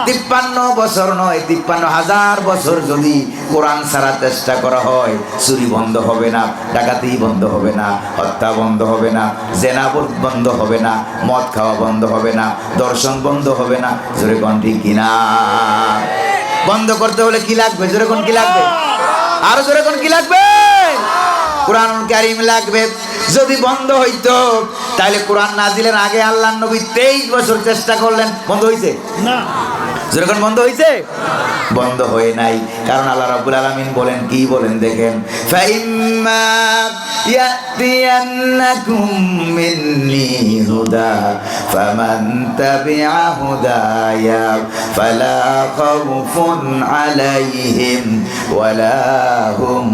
53 বছর নয়, 53,000 বছর যদি কোরআন ছাড়া চেষ্টা করা হয়, চুরি বন্ধ হবে না, ডাকাতি বন্ধ হবে না, হত্যা বন্ধ হবে না, জেনা বন্ধ হবে না, মদ খাওয়া বন্ধ হবে না, দর্শন বন্ধ হবে না। জোরে কোন, ঠিক কিনা? বন্ধ করতে হলে কি লাগবে? জোরে কোন, কি লাগবে? আরো জোরে কোন, কি লাগবে? কোরআনুল কারীম লাগবে। যদি বন্ধ হইতো, তাহলে কোরআন নাজিলের আগে আল্লাহর নবী 23 বছর চেষ্টা করলেন, বন্ধ হইছে না। যখন বন্ধ হইছে? বন্ধ হয়ে নাই। কারণ আল্লাহ রাব্বুল আলামিন বলেন, কি বলেন দেখেন, ফাইম্মা ইয়াতিয়ান্নাকুম মিন্নি হুদা ফামান তাবিআ হুদায়া ফালা খাউফুন আলাইহিম ওয়ালা হুম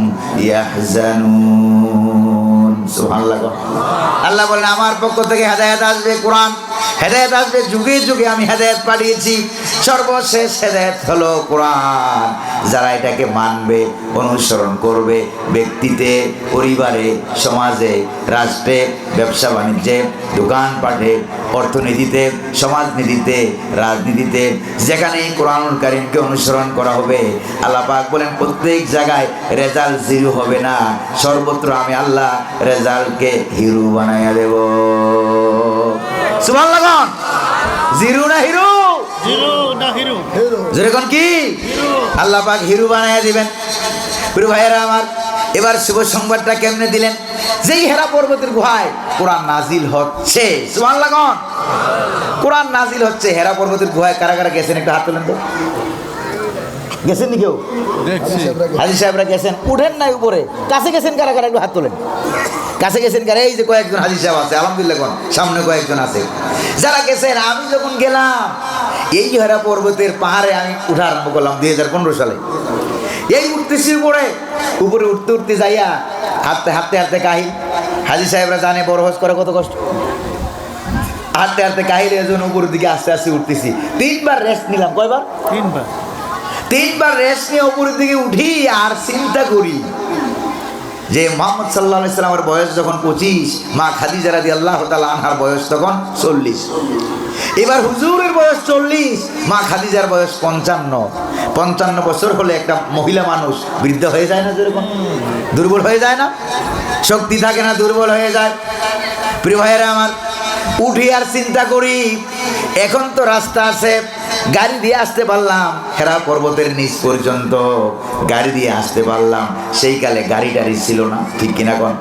ইয়াহজানুন। সুবহানাল্লাহ। আল্লাহ বলেন, আমার পক্ষ থেকে হেদায়েত আসবে, কোরআন হেদায়েত আসবে, যুগে যুগে আমি হেদায়েত পাঠিয়েছি। সর্বশেষ হেদায়েত হলো কোরআন। যারা এটাকে মানবে, অনুসরণ করবে, ব্যক্তিতে, পরিবারে, সমাজে, রাষ্ট্রে, ব্যবসা বাণিজ্যে, দোকানপাটে, অর্থনীতিতে, সমাজনীতিতে, রাজনীতিতে, যেখানেই কোরআনুল কারীমকে অনুসরণ করা হবে, আল্লাহ পাক বলেন, প্রত্যেক জায়গায় রেজাল্ট 0 হবে না, সর্বত্র আমি আল্লাহ রেজাল্টকে হিরো বানাইয়া দেব। সুবহানাল্লাহ। 0 না হিরো? যেরকম কি আল্লাহ পাক হিরো বানাইয়া দিবেন। প্রিয় ভাইয়েরা আমার, এবার শুভ সংবাদটা কেমনে দিলেন? যেই হেরা পর্বতের গুহায় কোরআন নাজিল হচ্ছে, সুবহানাল্লাহ, কোরআন নাজিল হচ্ছে, হেরা পর্বতের গুহায় কারা কারা গেছেন একটু হাত তোলেন তো। গেছেন নি কেউ? হাজী সাহেবরা গেছেন, উঠেন নাই উপরে, কাছে গেছেন কারা কারা একটু হাত তোলেন। কাছে গেছেন কারা? এই যে কয়েকজন হাজী সাহেব আছে, আলহামদুলিল্লাহ, সামনে কয়েকজন আছে যারা গেছেন। আমি যখন গেলাম, এই হেরা পর্বতের পাহাড়ে আমি উঠা আরম্ভ করলাম 2015 সালে। এই উঠতেছি উপরে উঠতে উঠতে যাইয়া হাঁটতে হাঁটতে হাঁটতে কাহিল। হাজী সাহেবরা জানে বড় হজ করে কত কষ্ট। হাঁটতে হাঁটতে কাহিল, এজন উপরের দিকে আস্তে আস্তে উঠতেছি। 3 বার রেস্ট নিলাম। কয়বার? 3 বার রেস্ট নিয়ে উপরের দিকে উঠি আর চিন্তা করি যে মুহাম্মদ সাল্লাল্লাহু আলাইহি সাল্লামের বয়স যখন 25, মা খাদিজা রাদিয়াল্লাহু তাআলা আনহার বয়স তখন 40। এবার হুজুরের বয়স 40, মা খাদিজার বয়স 55। 55 বছর হলে একটা মহিলা মানুষ বৃদ্ধ হয়ে যায় না, যেরকম দুর্বল হয়ে যায় না, শক্তি থাকে না, দুর্বল হয়ে যায়। প্রিয় ভাইয়েরা আমার, উঠি আর চিন্তা করি, এখন তো রাস্তা আছে, গাড়ি দিয়ে আসতে পারলাম, হেরা পর্বতের নিচ পর্যন্ত গাড়ি দিয়ে আসতে পারলাম। সেই কালে গাড়ি টাড়ি ছিল না, ঠিক কিনা কোন?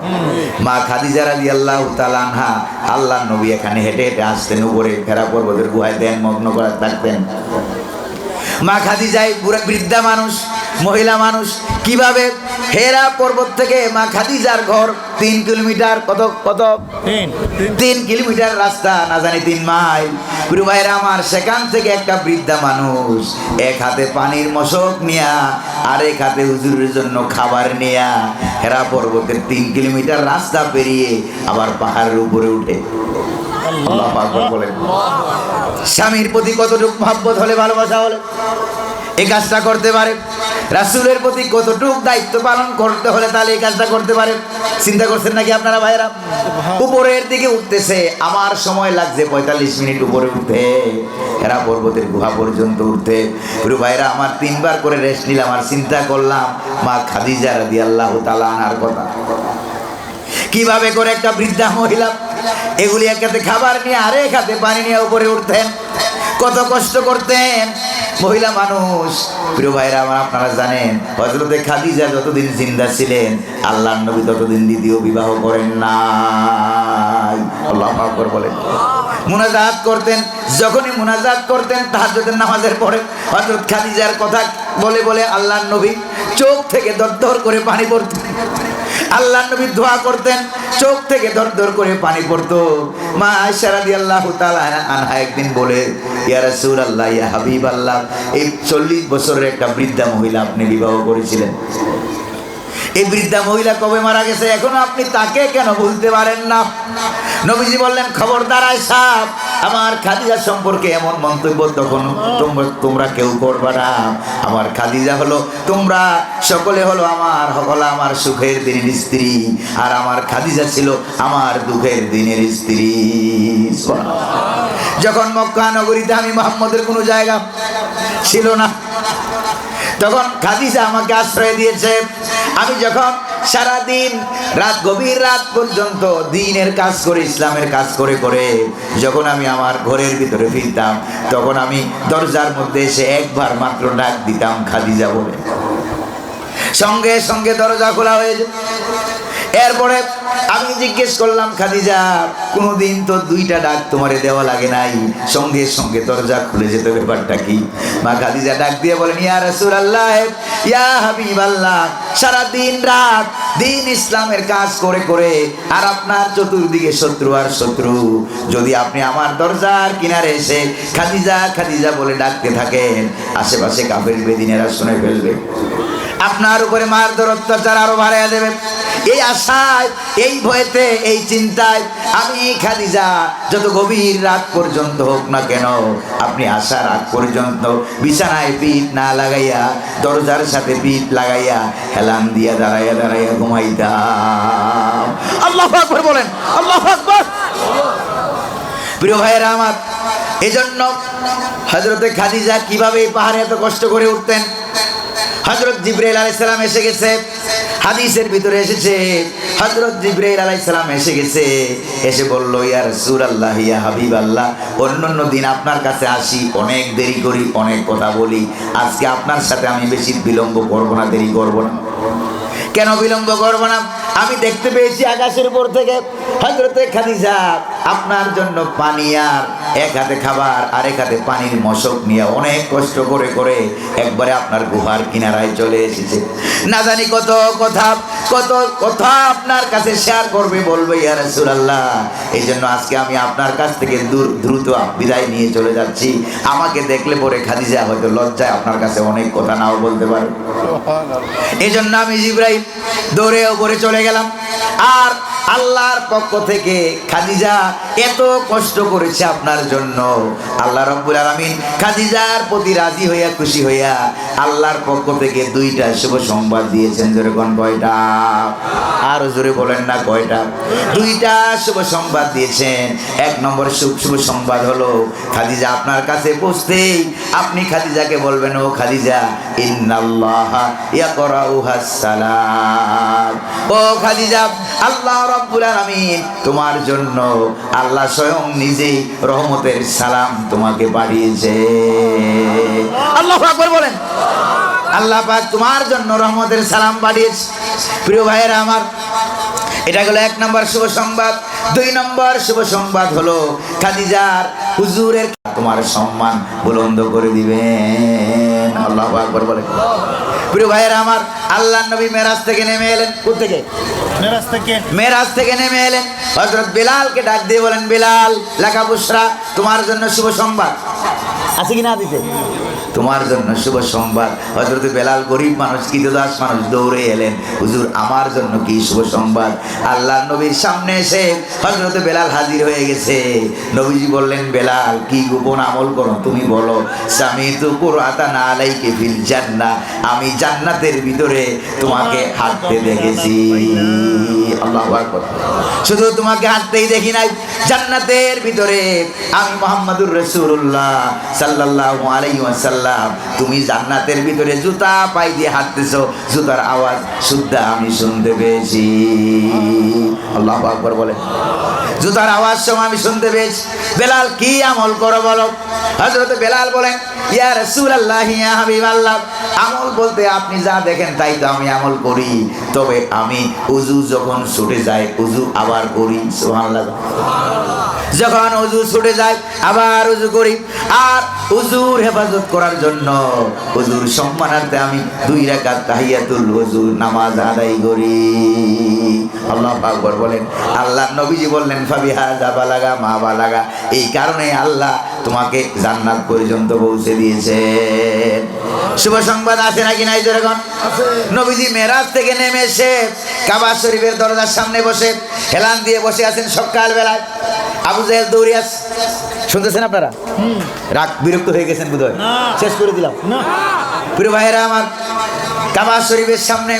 মা খাদিজা রাদিয়াল্লাহু তাআলা আনহা, আল্লাহর নবী এখানে হেঁটে হেঁটে আসতেন, উপরে হেরা পর্বতের গুহায় ধ্যান মগ্ন করে থাকতেন। মা খাদিজাই বুড়া বৃদ্ধা মানুষ, মহিলা মানুষ, কিভাবে হেরা পর্বত থেকে মা খাদিজার ঘর 3 কিলোমিটার, কত কত 3 কিলোমিটার রাস্তা, না জানি 3 মাইল। প্রিয় ভাইরা আমার, সেখান থেকে একটা বৃদ্ধা মানুষ এক হাতে পানির মশক নিয়া আর এক হাতে হুজুরের জন্য খাবার নিয়া হেরা পর্বতের 3 কিলোমিটার রাস্তা পেরিয়ে আবার পাহাড়ের উপরে উঠে। আল্লাহু আকবার বলেন। স্বামীর প্রতি কতটুকু মহব্বত হলে, ভালোবাসা হলে এই কাজটা করতে পারে? রাসূলের প্রতি কতটুকু দায়িত্ব পালন করতে হলে তাহলে এই কাজটা করতে পারে? চিন্তা করছেন নাকি আপনারা ভাইরা? উপরের দিকে উঠতেছে, আমার সময় লাগছে 45 মিনিট উপরে উঠতে, হেরা পর্বতের গুহা পর্যন্ত উঠতে। প্রিয় ভাইরা আমার, 3 বার করে রেস্ট নিলাম আর চিন্তা করলাম মা খাদিজা রাদিয়াল্লাহু তাআলা আনহার কথা। কিভাবে করে একটা বৃদ্ধা মহিলা এগুলি এক হাতে খাবার নিয়ে আর এক হাতে পানি নিয়ে উপরে উঠতেন, কত কষ্ট করতেন মহিলা মানুষ। প্রিয় ভাইরা আমার, আপনারা জানেন হযরতে খাদিজা যতদিন জিন্দা ছিলেন আল্লাহর নবী ততদিন দ্বিতীয় বিবাহ করেন নাই। আল্লাহু আকবার বলেন। মুনাজাত করতেন, যখনই মুনাজাত করতেন তাহাজ্জুদের নামাজের পরে হযরত খাদিজার কথা বলে বলে আল্লাহর নবী চোখ থেকে দরদর করে পানি পড়তেন। আল্লাহর নবী দোয়া করতেন, চোখ থেকে দরদর করে পানি পড়তো। মা আয়েশা রাদিয়াল্লাহু তাআলা আনহা একদিন বলে, ইয়া রাসূলুল্লাহ, ইয়া হাবিবাল্লাহ, এই 40 বছরের একটা বৃদ্ধা মহিলা আপনি বিবাহ করেছিলেন, এই বৃদ্ধা মহিলা কবে মারা গেছে এখনো আপনি তাকে কেন ভুলতে পারেন না? নবীজি বললেন, খবরদার আয়েশা, আমার খাদিজা সম্পর্কে এমন মন্তব্য তখন তোমরা কেউ করবে না। আমার খাদিজা হলো, তোমরা সকলে হলো আমার সুখের দিনের স্ত্রী, আর আমার খাদিজা ছিল আমার দুঃখের দিনের স্ত্রী। যখন মক্কা নগরীতে আমি মুহাম্মদের কোনো জায়গা ছিল না, তখন খাদিজা আমাকে আশ্রয় দিয়েছে। আমি যখন সারাদিন রাত, গভীর রাত পর্যন্ত দ্বীনের কাজ করে, ইসলামের কাজ করে করে যখন আমি আমার ঘরের ভিতরে ফিরতাম, তখন আমি দরজার মধ্যে এসে একবার মাত্র ডাক দিতাম খাদিজা বলে, সঙ্গে সঙ্গে দরজা খোলা হয়ে যেত। এরপরে আমি জিজ্ঞেস করলাম, খাদিজা, কোনোদিন তো 2টা ডাক তোমারে দেওয়া লাগে নাই, সঙ্গে সঙ্গে দরজা খুলে যেত, ব্যাপারটা কি? মা খাদিজা ডাক দিয়ে বলেন, ইয়া রাসূলুল্লাহ, ইয়া হাবিবাল্লাহ, সারা দিন রাত দিন ইসলামের কাজ করে করে আর আপনার চতুর্দিকে শত্রু আর শত্রু, যদি আপনি আমার দরজার কিনারে এসে খাদিজা খাদিজা বলে ডাকতে থাকেন, আশেপাশে কাফের বেদিনেরা শুনে ফেলবে, আপনার উপরে মারধর অত্যাচার আরো বাড়াইয়া দেবে। এই আশায়, এই ভয়েতে, এই চিন্তায় আমি খাদিজা যত গভীর রাত পর্যন্ত হোক না কেন, আপনি আসার আগ পর্যন্ত বিছানায় পিঠ না লাগাইয়া, দরজার সাথে পিঠ লাগাইয়া হেলান দিয়া দাঁড়াইয়া দাঁড়াইয়া ঘুমাইতাম। আল্লাহু আকবার বলেন, আল্লাহু আকবার। প্রিয় ভাইয়েরা আমার, এজন্য হযরতে খাদিজা কিভাবে এই পাহাড়ে এত কষ্ট করে উঠতেন। হযরত জিবরাইল আলাইহিস সালাম এসে গেছে, হাদিসের ভিতরে এসেছে, হযরত জিবরাইল আলাইহিস সালাম এসে গেছে, এসে বলল, ইয়া রাসূলুল্লাহ, ইয়া হাবিবাল্লাহ, অন্যান্য দিন আপনার কাছে আসি, অনেক দেরি করি, অনেক কথা বলি, আজকে আপনার সাথে আমি বেশি বিলম্ব করব না, দেরি করব না। কেন বিলম্ব করব না? আমি দেখতে পেয়েছি আকাশের উপর থেকে হযরতে খাদিজা আপনার জন্য পানি আর এক হাতে খাবার আর এক হাতে পানির মশক নিয়ে অনেক কষ্ট করে করে একবারে আপনার গুহার কিনারায় চলে এসেছে। না জানি কত কথা কত কথা আপনার কাছে শেয়ার করবে, বলবে, ইয়া রাসূলুল্লাহ, এই জন্য আজকে আমি আপনার কাছ থেকে দ্রুত বিদায় নিয়ে চলে যাচ্ছি। আমাকে দেখলে পরে খাদিজা হয়তো লজ্জায় আপনার কাছে অনেক কথা নাও বলতে পারে। এই জন্য আমি জিবরাইল দৌড়ে উপরে চলে গেলাম। আর আল্লাহর পক্ষ থেকে খাদিজা এত কষ্ট করেছে আপনার জন্য, আল্লাহ রাব্বুল আলামিন খাদিজার প্রতি রাজি হইয়া, খুশি হইয়া আল্লাহর পক্ষ থেকে 2টা শুভ সংবাদ দিয়েছেন। জোরে কোন কয়টা? আর জোরে বলেন না কয়টা? 2টা শুভ সংবাদ দিয়েছেন। 1 নম্বর শুভ সংবাদ হলো, খাদিজা আপনার কাছে পৌঁছতেই আপনি খাদিজাকে বলবেন, ও খাদিজা ইন্নাল্লাহা ইয়াকরাউহাস সালাম। ও খাদিজা, আল্লাহ রাব্বুল আলামিন তোমার জন্য, আল্লাহ স্বয়ং নিজেই রহমতের সালাম তোমাকে পাঠিয়েছে। আল্লাহু আকবার বলেন। আল্লাহ পাক তোমার জন্য রহমতের সালাম পাঠিয়েছে। প্রিয় ভাইয়েরা আমার, এটা হলো 1 নম্বর শুভ সংবাদ। 2 নম্বর শুভ সংবাদ হলো, খাদিজার হুজুরের তোমার সম্মান বুলন্দ করে দিবেন। আল্লাহু আকবার বলেন। প্রিয় ভাইয়েরা আমার, আল্লাহর নবী মেরাজ থেকে নেমে এলেন। কোথা থেকে? মেরাজ থেকে নেমে এলেন। হযরত বেলালকে ডাক দিয়ে বলেন, বেলাল লাকা বুশরা, তোমার জন্য শুভ সংবাদ আছে কি না দিতে? তোমার জন্য শুভ সংবাদ। হযরত বেলাল গরিব মানুষ, কৃতদাস মানুষ, দৌড়ে এলেন, হুজুর আমার জন্য কি শুভ সংবাদ? আল্লাহর নবীর সামনে এসে হযরত বেলাল হাজির হয়ে গেছে। নবীজি বললেন, বেলাল কি গোপন আমল করো তুমি বলো? সামিতু কুরআতান আলাইকা ফিল জান্নাহ, আমি জান্নাতের ভিতরে তোমাকে হাঁটতে দেখেছি। আল্লাহু আকবার। শুধু তোমাকে হাঁটতেই দেখি নাই, জান্নাতের ভিতরে আমি মুহাম্মদুর রাসূলুল্লাহ সাল্লাল্লাহু আলাইহি ওয়াসাল্লাম, তুমি জান্নাতের ভিতরে জুতা পাই দিয়ে হাঁটতেছো, জুতার আওয়াজ শুদ্ধা আমি শুনতে পেয়েছি। আল্লাহু আকবার বলে। জুতার আওয়াজ সময় আমি শুনতে পেয়েছি। বেলাল কি আমল করো বলো? হযরত বেলাল বলেন, ইয়া রাসূলুল্লাহ, ইয়া হাবিবাল্লাহ, আমল বলতে আপনি যা দেখেন তাই তো আমি আমল করি, তবে আমি উযু যখন ছুটে যায় উযু আবার করি। সুবহানাল্লাহ। যখন উযু ছুটে যায় আবার উযু করি। আর উযুর হেফাজত করার জন্য, উযুর সম্মানার্থে আমি 2 রাকাত তাহিয়াতুল উযু নামাজ আদায় করি। আল্লাহু আকবার বলেন। আল্লাহ নবীজি বললেন, ফাবিহাযা বালাগা মা বালাগা, এই কারণে আল্লাহ তোমাকে জান্নাত পর্যন্ত পৌঁছে দিয়েছেন। শুভ সংবাদ আছে নাকি নাই? যেরকম নবীজি মেরাজ থেকে নেমে এসে কাবা শরীফের দরজার সামনে বসে হেলান দিয়ে বসে আছেন সকাল বেলায়। আবু জাহেল দৌড়ে আসছে। শুনতেছেন আপনারা? রাগ বিরক্ত হয়ে গেছেন বোধহয়, শেষ করে দিলাম। প্রিয় ভাইয়েরা আমার, কাবা শরীফের সামনে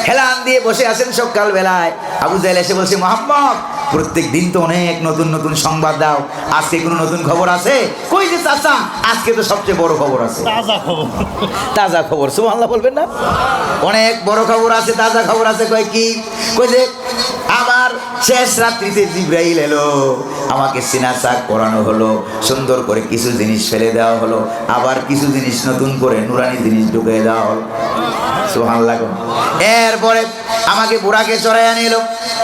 হেলান দিয়ে বসে আছেন সকাল বেলায়। আবু জাহেল এসে বলছে, মুহাম্মদ প্রত্যেক দিন তো অনেক নতুন নতুন সংবাদ দাও, আজকে কোনো নতুন খবর আছে? কই যে চাচা, আজকে তো সবচেয়ে বড় খবর আছে, তাজা খবর। তাজা খবর, সুবহানাল্লাহ বলবেন না? অনেক বড় খবর আছে, তাজা খবর আছে। কয় কি? কই যে আমার শেষ রাত্রিতে জিবরাইল এলো, আমাকে সিনা চাক করানো হলো, সুন্দর করে কিছু জিনিস ফেলে দেওয়া হলো, আবার কিছু জিনিস নতুন করে নুরানি জিনিস ঢুকিয়ে দেওয়া হলো। সুবহানাল্লাহ। এরপরে আমাকে বুরাকে চড়াইয়া নিল,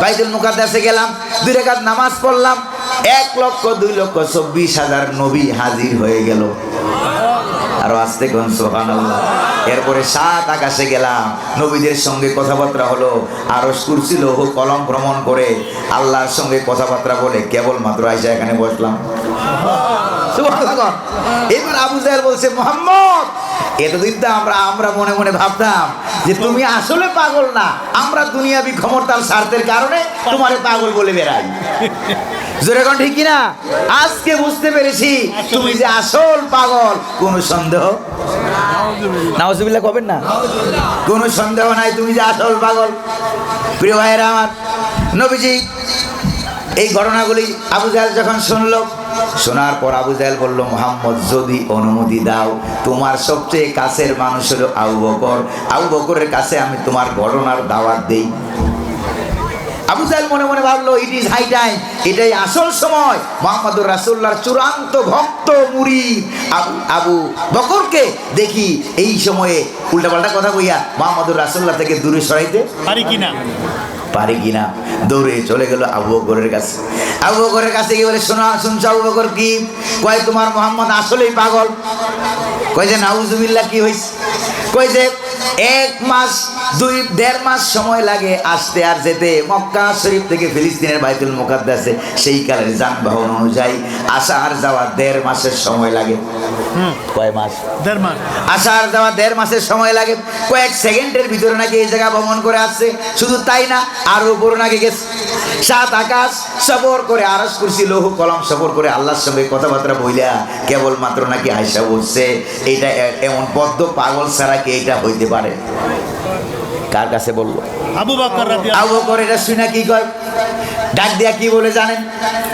বাইতুল মুকাদ্দাসে গেলাম, 2 রাকাত নামাজ পড়লাম, 1,02,24,000 নবী হাজির হয়ে গেল। আরো আসতে কোন সুবহানাল্লাহ। এরপরে 7 আকাশে গেলাম, নবীদের সঙ্গে কথাবার্তা হলো, আরশ কুরসি লৌহ কলম ভ্রমণ করে আল্লাহর সঙ্গে কথাবার্তা বলে কেবল মাত্র আইসা এখানে বসলাম। সুবহানাল্লাহ। এবার আবু জাহেল বলছে, মুহাম্মদ এতদিন তো আমরা মনে মনে ভাবতাম যে তুমি আসলে পাগল না, আমরা দুনিয়াবি ক্ষমতার স্বার্থের কারণে তোমারে পাগল বলে বেড়াই। জোরে কোন ঠিক কিনা? আজকে বুঝতে পেরেছি তুমি যে আসল পাগল, কোনো সন্দেহ নাউজুবিল্লাহ কবেন না, কোনো সন্দেহ নাই তুমি যে আসল পাগল। প্রিয় ভাইয়েরা আমার, নবীজি এই ঘটনাগুলি আবু জাহেল যখন শুনল, শোনার পর আবু জাহেল বলল, মুহাম্মদ যদি অনুমতি দাও, তোমার সবচেয়ে কাছের মানুষ হলো আবু বকর, আবু বকরের কাছে আমি তোমার ঘটনার দাওয়াত দেই। আবু জাহেল মনে মনে ভাবলো, ইট ইজ হাই টাইম, এটাই আসল সময় মুহাম্মদুর রাসূলুল্লাহর চূড়ান্ত ভক্ত মুরিদ আবু বকরকে দেখি এই সময়ে উল্টাপাল্টা কথা কইয়া মুহাম্মদুর রাসূলুল্লাহ থেকে দূরে সরাইতে পারি কিনা। দৌড়ে চলে গেল আবু বকরের কাছে। আবু বকরের কাছে গিয়ে বলে, শুনছো আবু বকর কি কয়, তোমার মুহাম্মদ আসলেই পাগল। কয় যে নাউজুবিল্লাহ, কি হয়েছে? কয় যে 1 মাস 2.5 মাস সময় লাগে আসতে আর যেতে মক্কা শরীফ থেকে ফিলিস্তিনের বাইতুল মুকাদ্দাসে। সেই কালের যানবাহন অনুযায়ী আসা আর যাওয়া 1.5 মাসের সময় লাগে। কয় মাস? 1.5 মাস। আসা আর যাওয়া 1.5 মাসের সময় লাগে। কয়েক সেকেন্ডের ভিতরে নাকি এই জায়গা ভ্রমণ করে আসছে। শুধু তাই না, আরো উপর নাকি গেছে। সাত আকাশ সবর করে, আরশ কুরসি লৌহ কলম সবর করে আল্লাহর সঙ্গে কথাবার্তা বইলা কেবলমাত্র নাকি আয়সা বলছে। এটা এমন বদ্ধ পাগল ছাড়া কি এটা হইতে পারে? কার কাছে বললো? আবু বকর রাদিয়াল্লাহু আবু বকর এটা শুনে কি কয়, ডাক দিয়া কি বলে জানেন?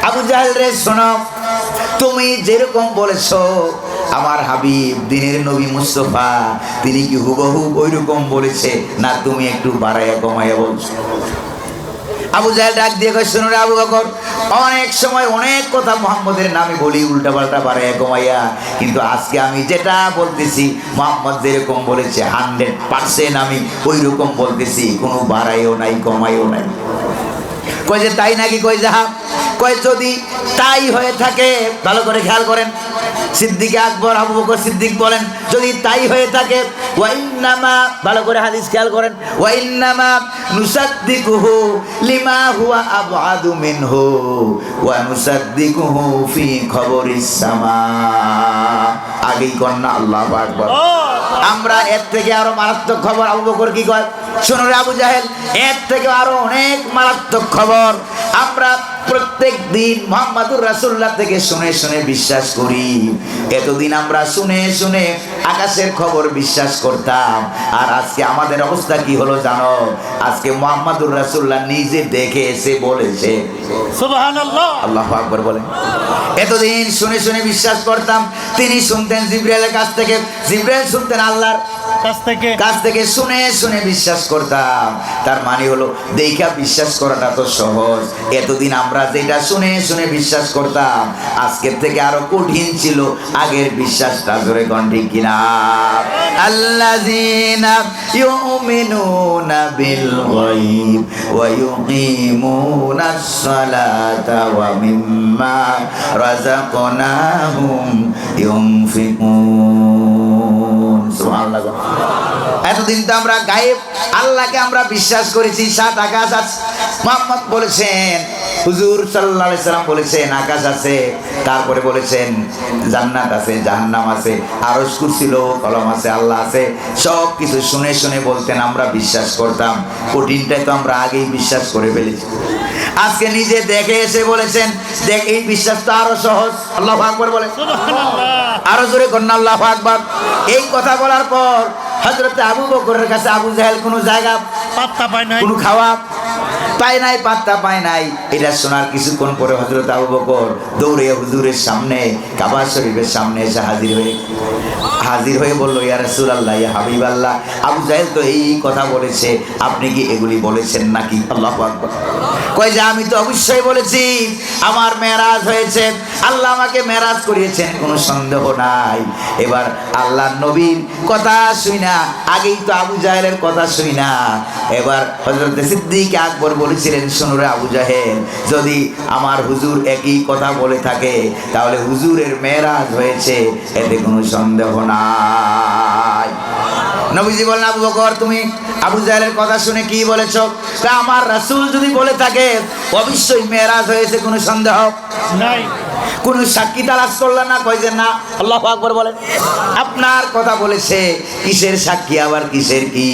আবু জাহেল রে শোনো, তুমি যেরকম বলেছো আমার হাবিব দিনের নবী মুস্তাফা তিনি কি হুবহু ওইরকম বলেছে, না তুমি একটু বাড়াইয়া কমাইয়া বলছো? আবু জাহেল ডাক দিয়ে কয়, শোনো রে আবু বকর, অনেক সময় অনেক কথা মুহাম্মদের নামে বলি উল্টা পাল্টা বাড়াইয়া কমাইয়া, কিন্তু আজকে আমি যেটা বলতেছি মুহাম্মদ যেরকম বলেছে 100% আমি ওই রকম বলতেছি, কোনো বাড়াইও নাই কমাইও নাই। কয় যে তাই নাকি? কয় যাহা, কয় যদি তাই হয়ে থাকে, ভালো করে খেয়াল করেন, সিদ্দিক আকবর আবু বকর সিদ্দিক বলেন যদি তাই হয়ে থাকে, ওয়াইন্নামা, ভালো করে হাদিস খেয়াল করেন, ওয়াইন্নামা নুসাদ্দিকুহু লিমা হুয়া আবআদু মিনহু ওয়া নুসাদ্দিকুহু ফি খবরিস সামা। আগেই কন্যা আল্লাহু আকবার। আমরা এর থেকে আরো মারাত্মক খবর, আবু বকর কি কয়, শোনো রে আবু জাহেল, এর থেকে আরো অনেক মারাত্মক খবর আমরা প্রত্যেক দিন মুহাম্মাদুর রাসূলুল্লাহ থেকে শুনে শুনে বিশ্বাস করি। এতদিন আমরা শুনে শুনে আকাশের খবর বিশ্বাস করতাম, আর আজকে আমাদের অবস্থা কি হলো জানো? আজকে মুহাম্মাদুর রাসূলুল্লাহ নিজে দেখে এসে বলেছে, সুবহানাল্লাহ, আল্লাহু আকবার বলেন। এতদিন শুনে শুনে বিশ্বাস করতাম, তিনি শুনতেন জিবরাইলের কাছ থেকে, জিবরাইল শুনতেন আল্লাহর কাছ থেকে, শুনে শুনে বিশ্বাস করতাম। তার মানে হলো দেখা বিশ্বাস করাটা তো সহজ, এতদিন আমরা যেটা শুনে শুনে বিশ্বাস করতাম আজকের থেকে আরো কঠিন ছিল আগের বিশ্বাসটা। জোরে কোন ঠিক কিনা? আল্লাযীনা ইউমিনুনা বিল গায়ব ওয়া ইউকিমুনাস সালাতা ওয়া মিম্মা রাযাকনাহুম ইউনফিকুন। সুবহানাল্লাহ। এতদিন তো আমরা গায়েব আল্লাহকে আমরা বিশ্বাস করেছি, সাত আকাশ আছে, মুহাম্মদ বলেছেন, হুজুর সাল্লাল্লাহু আলাইহি সাল্লাম বলেছেন আকাশ আছে, তারপরে বলেছেন জান্নাত আছে, জাহান্নাম আছে, আরশ কুরসি লৌহ কলম আছে, আল্লাহ আছে, সব কিছু শুনে শুনে বলতেন, আমরা বিশ্বাস করতাম। কঠিনটাই তো আমরা আগেই বিশ্বাস করে ফেলেছি। আজকে নিজে দেখে এসে বলেছেন, দেখ এই বিশ্বাস তো আরো সহজ। আল্লাহু আকবার বলেন, সুবহানাল্লাহ, আরো জোরে কন্যা আল্লাহু আকবার। এই কথা বলার পর হযরত আবু বকরের কাছে আবু জাহেল কোনো জায়গা পাত্তা পায় নাই, কোনো খাওয়া পায় নাই, পাত্তা পায় নাই। এটা শোনার কিছুক্ষণ পরে হযরত আবু বকর দৌড়ে হুজুরের সামনে, কাবা শরীফের সামনে এসে হাজির হয়ে বলল, ইয়া রাসূলুল্লাহ, ইয়া হাবিবাল্লাহ, আবু জাহেল তো এই কথা বলেছে, আপনি কি এগুলি বলেছেন নাকি? আল্লাহু আকবার। কয় যে আমি তো অবশ্যই বলেছি, আমার মেরাজ হয়েছে, আল্লাহ আমাকে মেরাজ করিয়েছেন, কোনো সন্দেহ নাই। এবার আল্লাহর নবীর কথা শুই না, আগেই তো আবু জাহেলের কথা শুই না। এবার হযরত সিদ্দিক আকবর বলেছিলেন, শোনো রে আবু জাহেল, যদি আমার হুজুর একই কথা বলে থাকে তাহলে হুজুরের মেরাজ হয়েছে, এতে কোনো সন্দেহ নাই। নবীজি বলেন, আবু বকর তুমি আবু জাহেলের কথা শুনে কি বলেছো? তা আমার রাসূল যদি বলে থাকে অবশ্যই মেরাজ হয়েছে, কোনো সন্দেহ নাই। কোন সাক্ষী তালাশ করলেন না? কয় যে না। আল্লাহু আকবার বলেন। আপনার কথা বলেছে, কিসের সাক্ষী আবার কিসের কি?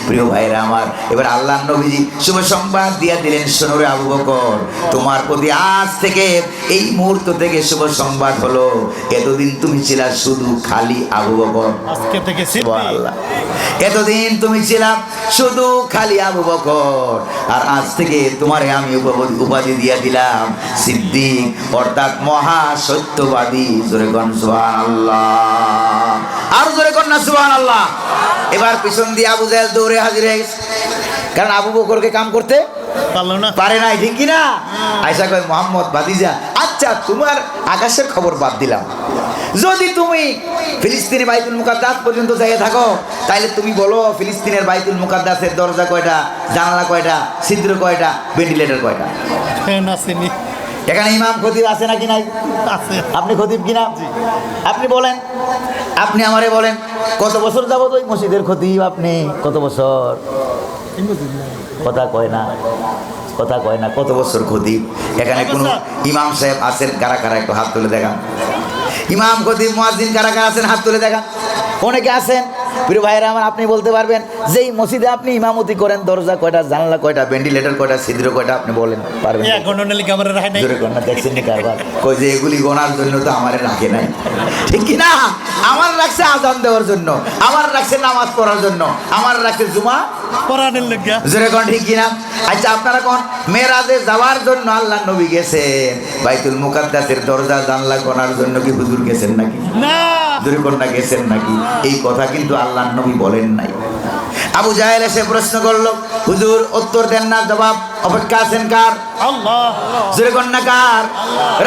প্রিয় ভাইরা আমার, এবার আল্লাহর নবীজি শুভ সংবাদ দিয়ে দিলেন, শোনো রে আবু বকর, তোমার প্রতি আজ থেকে এই মুহূর্ত থেকে শুভ সংবাদ হলো, এতদিন তুমি ছিলা শুধু খালি আবু বকর, আজকে থেকে সুবহানাল্লাহ, এতদিন তুমি ছিলাম শুধু খালি আবু বকর, আর আজ থেকে তোমারে আমি উপাধি দিয়ে দিলাম সিদ্দিক, অর্থাৎ মহা সত্যবাদী। জোরে কোন সুবহানাল্লাহ, আর জোরে কোন না সুবহানাল্লাহ। এবার পিছন দিয়ে আবু জাহেল দৌড়ে হাজির হয়ে গেছে, কারণ আবু বকরকে কাম করতে পারলো না, পারে নাই, ঠিক কি না? আয়েশা কয়, মুহাম্মদ ভাতিজা, আচ্ছা তোমার আকাশের খবর বাদ দিলাম, যদি তুমি ফিলিস্তিনের বাইতুল মুকাদ্দাস পর্যন্ত যাইয়ে থাকো তাইলে তুমি বলো ফিলিস্তিনের বাইতুল মুকাদ্দাসের দরজা কয়টা, জানালা কয়টা, ছিদ্র কয়টা, ভেন্টিলেটর কয়টা? আসেনি। এখানে ইমাম খতিব আছে নাকি নাই? আছে। আপনি খতিব কিনা? আপনি বলেন, আপনি আমারে বলেন, কত বছর যাবত ওই মসজিদের খতিব আপনি? কত বছর? কথা কয় না, কথা কয় না, কত বছর খতিব? এখানে কোন ইমাম সাহেব আছেন? কারা কারা একটু হাত তুলে দেখান। ইমাম খতিব মুয়াজ্জিন কারা কারা আছেন? হাত তুলে দেখান। অনেকে আছেন? প্রিয় ভাইরা আমার, আপনি বলতে পারবেন যেই মসজিদে আপনি ইমামতি করেন দরজা কয়টা, জানলা কয়টা, ভেন্টিলেটর কয়টা, ছিদ্র কয়টা, আপনি বলেন পারবেন? জোরে কর না, দেখছেন নি কারবার? কই যে এগুলি গোনার জন্য তো আমারে রাখে নাই, ঠিক কি না? আমার রাখছে আজান দেওয়ার জন্য, আমার রাখছে নামাজ পড়ার জন্য, আমার রাখছে জুমা পড়ানোর লাগিয়া। জোরে কোন, ঠিক কি না? আচ্ছা আপনারা কোন মেরাজে যাওয়ার জন্য আল্লাহ নবী গেছেন, বাইতুল মুকাদ্দাসের দরজা জানলা কোনার জন্য কি হুজুর গেছেন নাকি? না, জোরে কোন না, গেছেন নাকি? এই কথা কিন্তু আল্লাহ নবী বলেন নাই। আবু জাহেল এসে প্রশ্ন করলো, হুজুর উত্তর দেন না, জবাব অপেক্ষা আছেন কার? আল্লাহ। জোরে কোন না, কার?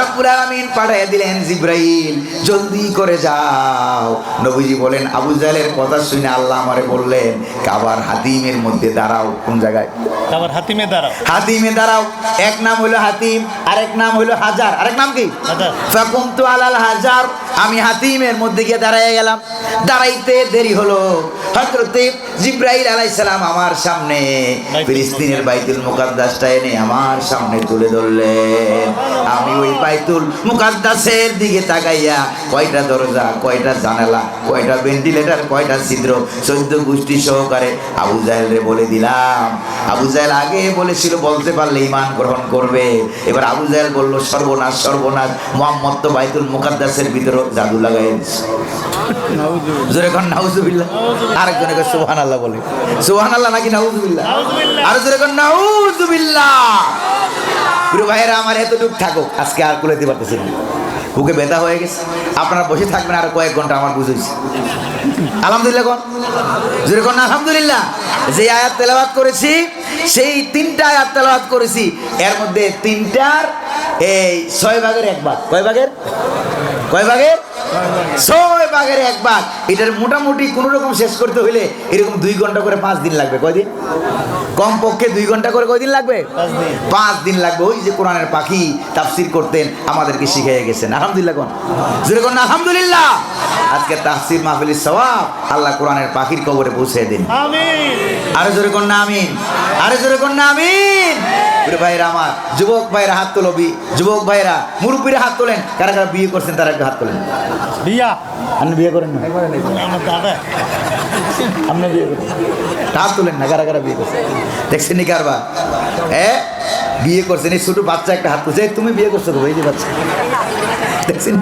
রব্বুল আলামিন পাঠিয়ে দিলেন জিবরাইল, জলদি করে যাও। নবীজি বলেন, আবু জাহেলের কথা শুনে আল্লাহ আমারে বললেন, কাবার হাতিমের মধ্যে দাঁড়াও। কোন জায়গায়? আবার হাতিমে দাঁড়াও। হাতিমে দাঁড়াও। এক নাম হলো হাতিম, আরেক নাম হলো হাজার। আরেক নাম কি? হাজার। ফাকুমতু আলাল হাজার, আমি হাতিমের মধ্যে গিয়ে দাঁড়ায় গেলাম। দাঁড়াইতে দেরি হলো, হযরতে জিবরাইল আলাইহিস সালাম আমার সামনে ফিলিস্তিনের বাইতুল মুকাদ্দাসটা এনে আমার সামনে তুলে ধরলেন। আমি ওই বাইতুল মুকাদ্দাসের দিকে তাকাইয়া কয়টা দরজা, কয়টা জানালা, কয়টা ভেন্টিলেটর, কয়টা ছিদ্র 14 গোষ্ঠী সহকারে আবু জাহেলরে বলে দিলাম। আবু জাহেল আগে বলেছিল বলতে পারলে ঈমান গ্রহণ করবে, এবার আবু জাহেল বলল, সর্বনাশ সর্বনাশ, মুহাম্মদ তো বাইতুল মুকাদ্দাসের ভিতরে জাদু লাগাই দিয়েছে। জোরে কোন নাউজুবিল্লাহ। আরেকজনে কয় সুবহানাল্লাহ, বলে সুবহানাল্লাহ নাকি নাউজুবিল্লাহ? আর জোরে কোন নাউজুবিল্লাহ। প্রিয় ভাইয়েরা আমার, এতটুকু থাকুক, আজকে আর কুলাইতে পারতেছি না, বুকে ব্যথা হয়ে গেছে। আপনারা বসে থাকবেন আর কয়েক ঘন্টা, আমার বুঝেছি। আলহামদুলিল্লাহ কোন, জোরে কোন আলহামদুলিল্লাহ। যে আয়াত তেলাওয়াত করেছি, সেই 3টা আয়াত তেলাওয়াত করেছি, এর মধ্যে 3টার এই 6 ভাগের 1 ভাগ। কয় ভাগের? কয় ভাগের? 6 ভাগের 1 ভাগ। এটার মোটামুটি কোন রকম শেষ করতে হইলে এরকম 2 ঘন্টা করে 5 দিন লাগবে। কয়দিন? কমপক্ষে 2 ঘন্টা করে কয়দিন লাগবে? 5 দিন লাগবে। ওই যে কোরআনের পাখি তাফসীর করতেন, আমাদেরকে শিখিয়ে গেছেন। আলহামদুলিল্লাহ কোন, জোরে কোন আলহামদুলিল্লাহ। আজকে তাফসীর মাহফিলের সওয়াব আল্লাহ কোরআনের পাখির কবরে পৌঁছে দিন। আমিন। আরে জোরে কোন না আমিন, আরে জোরে কোন না আমিন। প্রিয় ভাইরা আমার, যুবক ভাইরা হাত তোলো, যুবক ভাইরা, মুরব্বীরা হাত তোলেন। কারা কারা বিয়ে করছেন তারা একটু হাত তোলেন। বিয়া আপনি বিয়ে করেন না? আমার দাদা। আপনি বিয়ে করেন? হাত তোলেন না, কারা কারা বিয়ে করছেন? দেখছেন নি কারবার? বিয়ে করছেন, এই ছোট বাচ্চা একটা হাত তুলছে, তুমি বিয়ে করছো তো? এই যে বাচ্চা, দেখছেন?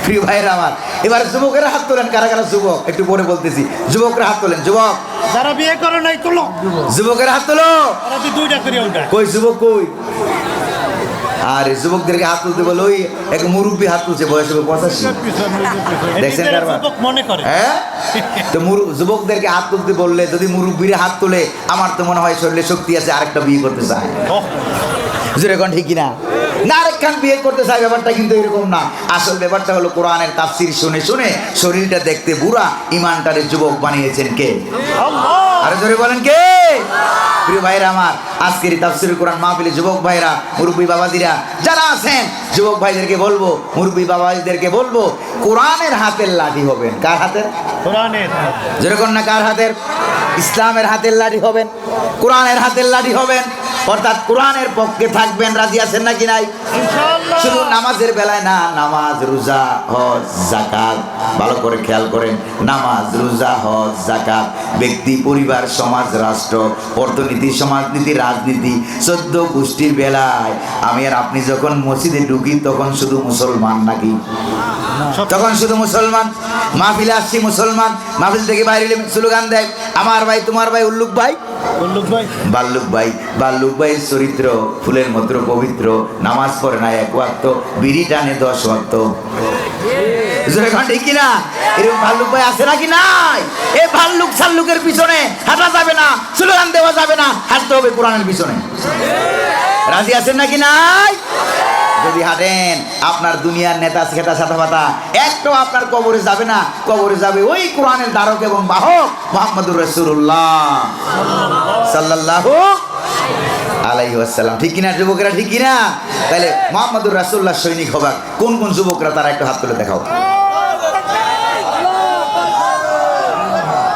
প্রিয় ভাইরা আমার, এবার যুবকেরা হাত তোলেন। কারা কারা যুবক? একটু পরে বলতেছি। যুবকরা হাত তোলেন। যুবক যারা বিয়ে করে নাই তোলো। যুবকের হাত তোলো। দুইটা করে ওটা। কই যুবক কই? আর যুবকদেরকে হাত তুলতে বলে ওই এক মুরব্বী হাত তুলছে, বয়স হবে 85। দেখছেন কারবার? মনে করে। হ্যাঁ, তো যুবকদেরকে হাত তুলতে বললে যদি মুরব্বীরা হাত তোলে, আমার তো মনে হয় শরীরে শক্তি আছে, আরেকটা বিয়ে করতে চায়। জোরে কোন ঠিক কিনা? না, আরেকখান বিয়ে করতে চায়, ব্যাপারটা কিন্তু এরকম না। আসল ব্যাপারটা হলো কোরআনের তাফসীর শুনে শুনে শরীরটা দেখতে বুড়া, ইমানটারে যুবক বানিয়েছেন কে? আল্লাহ। আরে জোরে বলেন কে? প্রিয় ভাইরা আমার, আজকের তাফসীরুল কোরআন মাহফিলে যুবক ভাইরা, মুরব্বী বাবাজিরা যারা আছেন, যুবক ভাইদেরকে বলবো, মুরব্বী বাবাজিদেরকে বলবো, কোরআনের হাতের লাঠি হবেন। কার হাতের? কোরআনের। যেরকম না, কার হাতের? ইসলামের হাতের লাঠি হবেন, কোরআনের হাতের লাঠি হবেন, অর্থাৎ কোরআনের পক্ষে থাকবেন। রাজি আছেন নাকি নাই? ইনশাআল্লাহ। শুধু নামাজের বেলায় না, নামাজ, রোজা, হজ, যাকাত, ভালো করে খেয়াল করেন। নামাজ, রোজা, হজ, যাকাত, ব্যক্তি, পরিবার, সমাজ, রাষ্ট্র, অর্থনীতি, সমাজনীতি, রাজনীতি, 14 গোষ্ঠীর বেলায় আমি আর আপনি যখন মসজিদে ঢুকি তখন শুধু মুসলমান নাকি? তখন শুধু মুসলমান। মাহফিলে আসছি মুসলমান, মাহফিল থেকে বাইরে স্লোগান দেয়, আমার ভাই, তোমার ভাই, উল্লুক ভাই, বাল্লুক ভাই। বাল্লুক ভাইয়ের চরিত্র ফুলের মতো পবিত্র, নামাজ পড়ে না 1 ওয়াক্ত, বিড়ি টানে 10 ওয়াক্ত। ঠিক কিনা? এরকম ভাল্লুক ভাই আছে নাকি নাই? এই ভাল্লুক সাল্লুকের পিছনে হাঁটা যাবে না, স্লোগান দেওয়া যাবে না, হাঁটতে হবে কোরআনের পিছনে। রাজি আছেন নাকি নাই? যদি হাঁটেন, আপনার দুনিয়ার নেতা খেতা সাথা পাতা একটাও আপনার কবরে যাবে না। কবরে যাবে ওই কোরআনের ধারক এবং বাহক মুহাম্মদুর রাসূলুল্লাহ সাল্লাল্লাহু আলাইহি ওয়াসাল্লাম। ঠিক কিনা যুবকেরা? ঠিক কিনা? তাহলে মুহাম্মদুর রাসূলুল্লাহ সৈনিক হবার কোন কোন যুবকরা, তারা একটু হাত তুলে দেখাও।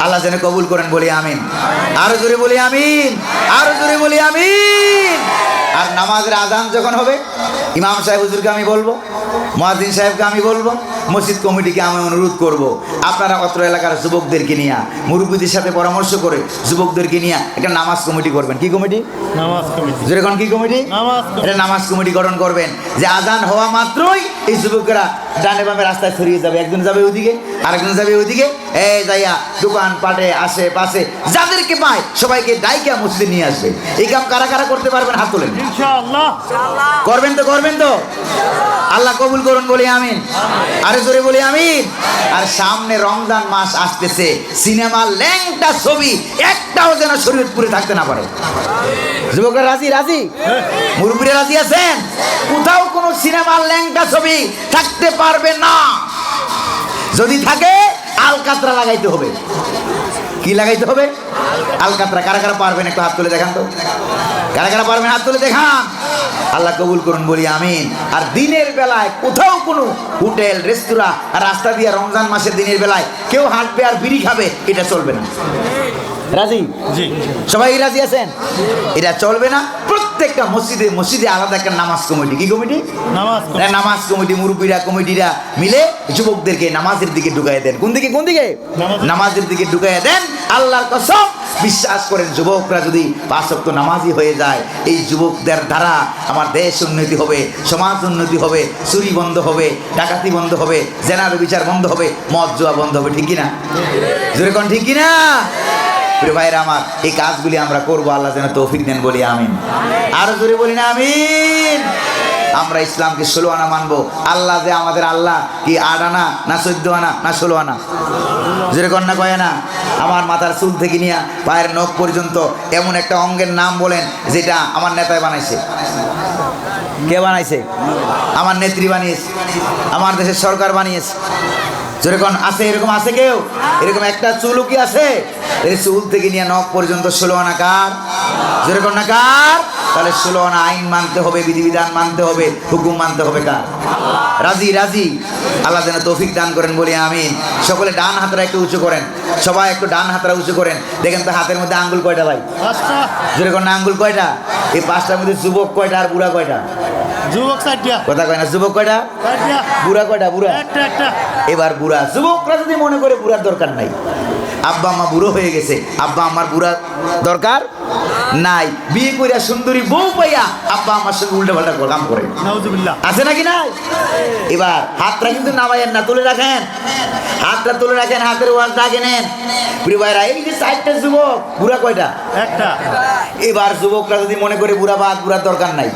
আল্লাহ যেন কবুল করেন, বলি আমিন। আরো জোরে বলি আমিন, আরো জোরে বলি আমিন। আর নামাজের আজান যখন হবে ইমাম সাহেব হুজুরকে আমি বলবো, মুয়াজ্জিন সাহেবকে আমি বলবো, মসজিদ কমিটিকে আমি অনুরোধ করব, আপনারা অত্র এলাকার যুবকদেরকে নিয়ে, মুরব্বীদের সাথে পরামর্শ করে যুবকদেরকে নিয়ে একটা নামাজ কমিটি করবেন। কি কমিটি? নামাজ কমিটি। যেরকম কি কমিটি? নামাজ কমিটি। এটা নামাজ কমিটি গঠন করবেন, যে আজান হওয়া মাত্রই এই যুবকেরা ডানে বামে রাস্তায় ছড়িয়ে যাবে, একজন যাবে ওইদিকে, আরেকজন যাবে ওইদিকে, এই যাইয়া দোকান পাটে আশেপাশে যাদেরকে পায় সবাইকে ডাইকা মসজিদে নিয়ে আসবে। এই কাম কারা কারা করতে পারবেন? হাত তোলেন। ইনশাআল্লাহ করবেন তো? করবেন তো? আল্লাহ কবুল করুন, বলি আমিন। আরে জোরে বলি আমিন। আর সামনে রমজান মাস আসতেছে, সিনেমা ল্যাংটা ছবি একটাও যেন শরীয়তপুরে থাকতে না পারে। যুবকরা রাজি? রাজি? মুরব্বীরা রাজি আছেন? কোথাও কোনো সিনেমার ল্যাংটা ছবি থাকতে পারবে না। যদি থাকে আলকাতরা লাগাইতে হবে। কি লাগাইতে হবে? আলকাতরা। কারা কারা পারবেন একটু হাত তুলে দেখান তো। কারা কারা পারবেন হাত তুলে দেখান। আল্লাহ কবুল করুন, বলি আমিন। আর দিনের বেলায় কোথাও কোনো হোটেল রেস্তোরাঁ আর রাস্তা দিয়ে রমজান মাসের দিনের বেলায় কেউ হাঁটবে আর বিড়ি খাবে, এটা চলবে না। রাজি? জি। সবাই রাজি আছেন? এটা চলবে না। প্রত্যেকটা মসজিদে মসজিদে আলাদা একটা নামাজ কমিটি। কি কমিটি? নামাজ কমিটি। নামাজ কমিটি, মুরব্বীরা কমিটিরা মিলে যুবকদেরকে নামাজের দিকে ঢুকাইয়া দেন। কোন দিকে? কোন দিকে? নামাজের দিকে ঢুকাইয়া দেন। আল্লাহর কসম, বিশ্বাস করেন যুবকরা যদি 5 ওয়াক্ত নামাজি হয়ে যায়, এই যুবকদের দ্বারা আমার দেশ উন্নতি হবে, সমাজ উন্নতি হবে, চুরি বন্ধ হবে, ডাকাতি বন্ধ হবে, জেনার বিচার বন্ধ হবে, মদ জুয়া বন্ধ হবে। ঠিক কিনা? জোরে কোন ঠিক কিনা? প্রিয় ভাইরা আমার, এই কাজগুলি আমরা করবো, আল্লাহ যেন তৌফিক দেন, বলি আমিন। আরো জোরে বলি না আমিন। আমরা ইসলামকে 16 আনা মানবো। আল্লাহ যে আমাদের আল্লাহ কি 8 আনা না 14 আনা না 16 আনা? জোরে কন্যা কয় না? আমার মাথার চুল থেকে নিয়ে পায়ের নখ পর্যন্ত এমন একটা অঙ্গের নাম বলেন যেটা আমার নেতায় বানাইছে। কে বানাইছে? আমার নেত্রী বানিয়েছে, আমার দেশের সরকার বানিয়েছে। যেরকম আছে এরকম আছে কেউ? এরকম একটা চুলও কি আছে? এই চুল থেকে নিয়ে নখ পর্যন্ত 16 আনা কার? যেরকম না কার? তাহলে 16 আনা আইন মানতে হবে, বিধিবিধান মানতে হবে, হুকুম মানতে হবে কার? রাজি? রাজি? আল্লাহ যেন তৌফিক দান করেন, বলি আমিন। সকলে ডান হাতটা একটু উঁচু করেন, সবাই একটু ডান হাতটা উঁচু করেন। দেখেন তো হাতের মধ্যে আঙ্গুল কয়টা ভাই? 5টা। যেরকম না আঙ্গুল কয়টা? এই 5টার মধ্যে যুবক কয়টা আর বুড়া কয়টা? যুবক 4টা। কথা কয় না? যুবক কয়টা? 4টা। বুড়া কয়টা? বুড়া একটা। এবার বুড়া। যুবকরা যদি মনে করে বুড়ার দরকার নাই, আব্বা আম্মা বুড়ো হয়ে গেছে, আব্বা আম্মার বুড়া দরকার নাই, বিয়ে কইরা সুন্দরী বউ পাইয়া আব্বা আম্মার সঙ্গে উল্টা পাল্টা কাম করে, নাউজুবিল্লাহ। আছে নাকি নাই? এবার হাতটা কিন্তু নামাইয়েন না, তুলে রাখেন। হাতটা তুলে রাখেন, হাতের ওয়াজ দাগে নেন। প্রিয় ভাইরা, এই যে 4টা যুবক, বুড়া কয়টা? একটা। এবার যুবকরা যদি মনে করে বুড়া বাদ, বুড়ার দরকার নাই,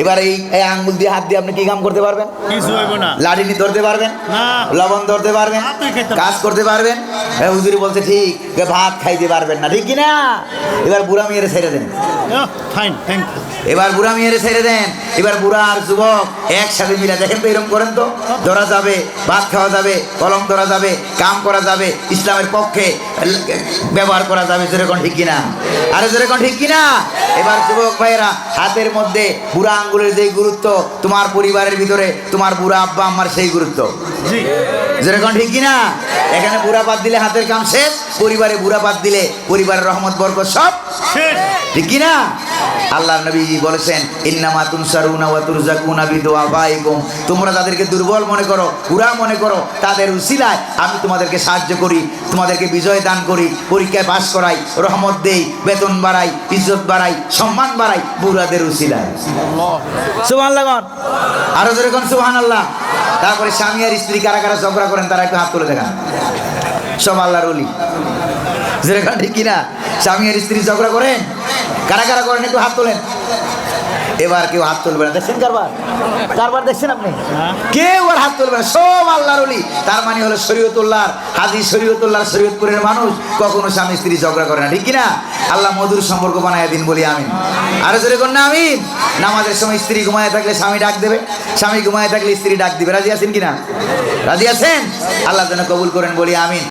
এবার এই আঙ্গুল দিয়ে হাত দিয়ে আপনি কি কাম করতে পারবেন? কিছু হইব না। লাঠিনি ধরতে পারবেন? না। লবণ ধরতে পারবেন? হাতে খেতে পারবেন। কাজ করতে পারবেন? হুজুরি বলছে ঠিক, ভাত খাইতে পারবেন না, ঠিক কিনা? এবার বুড়া মেয়েরে ছেড়ে দেন। Fine, thank you. এবার বুড়া মেয়েরে ছেড়ে দেন। এবার বুড়া আর যুবক একসাথে মিলে দেখেন তো, এরকম করেন তো, ধরা যাবে, ভাত খাওয়া যাবে, কলম ধরা যাবে, কাম করা যাবে, ইসলামের পক্ষে ব্যবহার করা যাবে। যেরকম ঠিক কিনা? আরে যেরকম ঠিক কিনা? এবার যুবক ভাইয়েরা, হাতের মধ্যে বুড়া আঙ্গুলের যেই গুরুত্ব, তোমার পরিবারের ভিতরে তোমার বুড়া আব্বা আম্মার সেই গুরুত্ব। জি। যেরকম ঠিক কিনা? এখানে বুড়া পাত দিলে হাতের কাম শেষ, পরিবারে বুড়া পাত দিলে পরিবারের রহমত বরকত সব শেষ। ঠিক কিনা? আল্লাহ নবী বলেছেন, ইন্নামা তুনসারুনা ওয়া তুরজাকুনা বিদুআবাইকুম, তোমরা তাদেরকে দুর্বল মনে করো, বুড়া মনে করো, তাদের উসিলায় আমি তোমাদেরকে সাহায্য করি, তোমাদেরকে বিজয় দান করি, পরীক্ষায় পাস করাই, রহমত দেই, বেতন বাড়াই, ইজ্জত বাড়াই, সম্মান বাড়াই বুড়াদের উসিলায়। সুবহানাল্লাহ। আরো যেরকম সুবহানাল্লাহ। তারপরে স্বামী আর স্ত্রী কারা কারা ঝগড়া করেন তারা একটু হাত তুলে দেখান। সব আল্লাহর ওলি। যেরকম ঠিক কিনা? স্বামী আর স্ত্রী ঝগড়া করেন, কারা কারা করেন একটু হাত তোলেন। এবার কেউ হাত তুলবে না, দেখছেন কারবার? কারবার দেখছেন আপনি? কেউ আর হাত তুলবে না, সব আল্লাহর ওলি। তার মানে হলো শরীয়তুল্লাহ, হাজী শরীয়তুল্লাহ, শরীয়তপুরের মানুষ কখনো স্বামী স্ত্রী ঝগড়া করে না, ঠিক কিনা? আল্লাহ মধুর সম্পর্ক বানায় দিন, বলি আমিন। আরো জোরে কর না আমিন। নামাজের সময় স্ত্রী ঘুমায় থাকলে স্বামী ডাক দেবে, স্বামী ঘুমায় থাকলে স্ত্রী ডাক দিবে। রাজি আছেন কিনা? রাজি আছেন? আল্লাহ যেন কবুল করেন, বলি আমিন।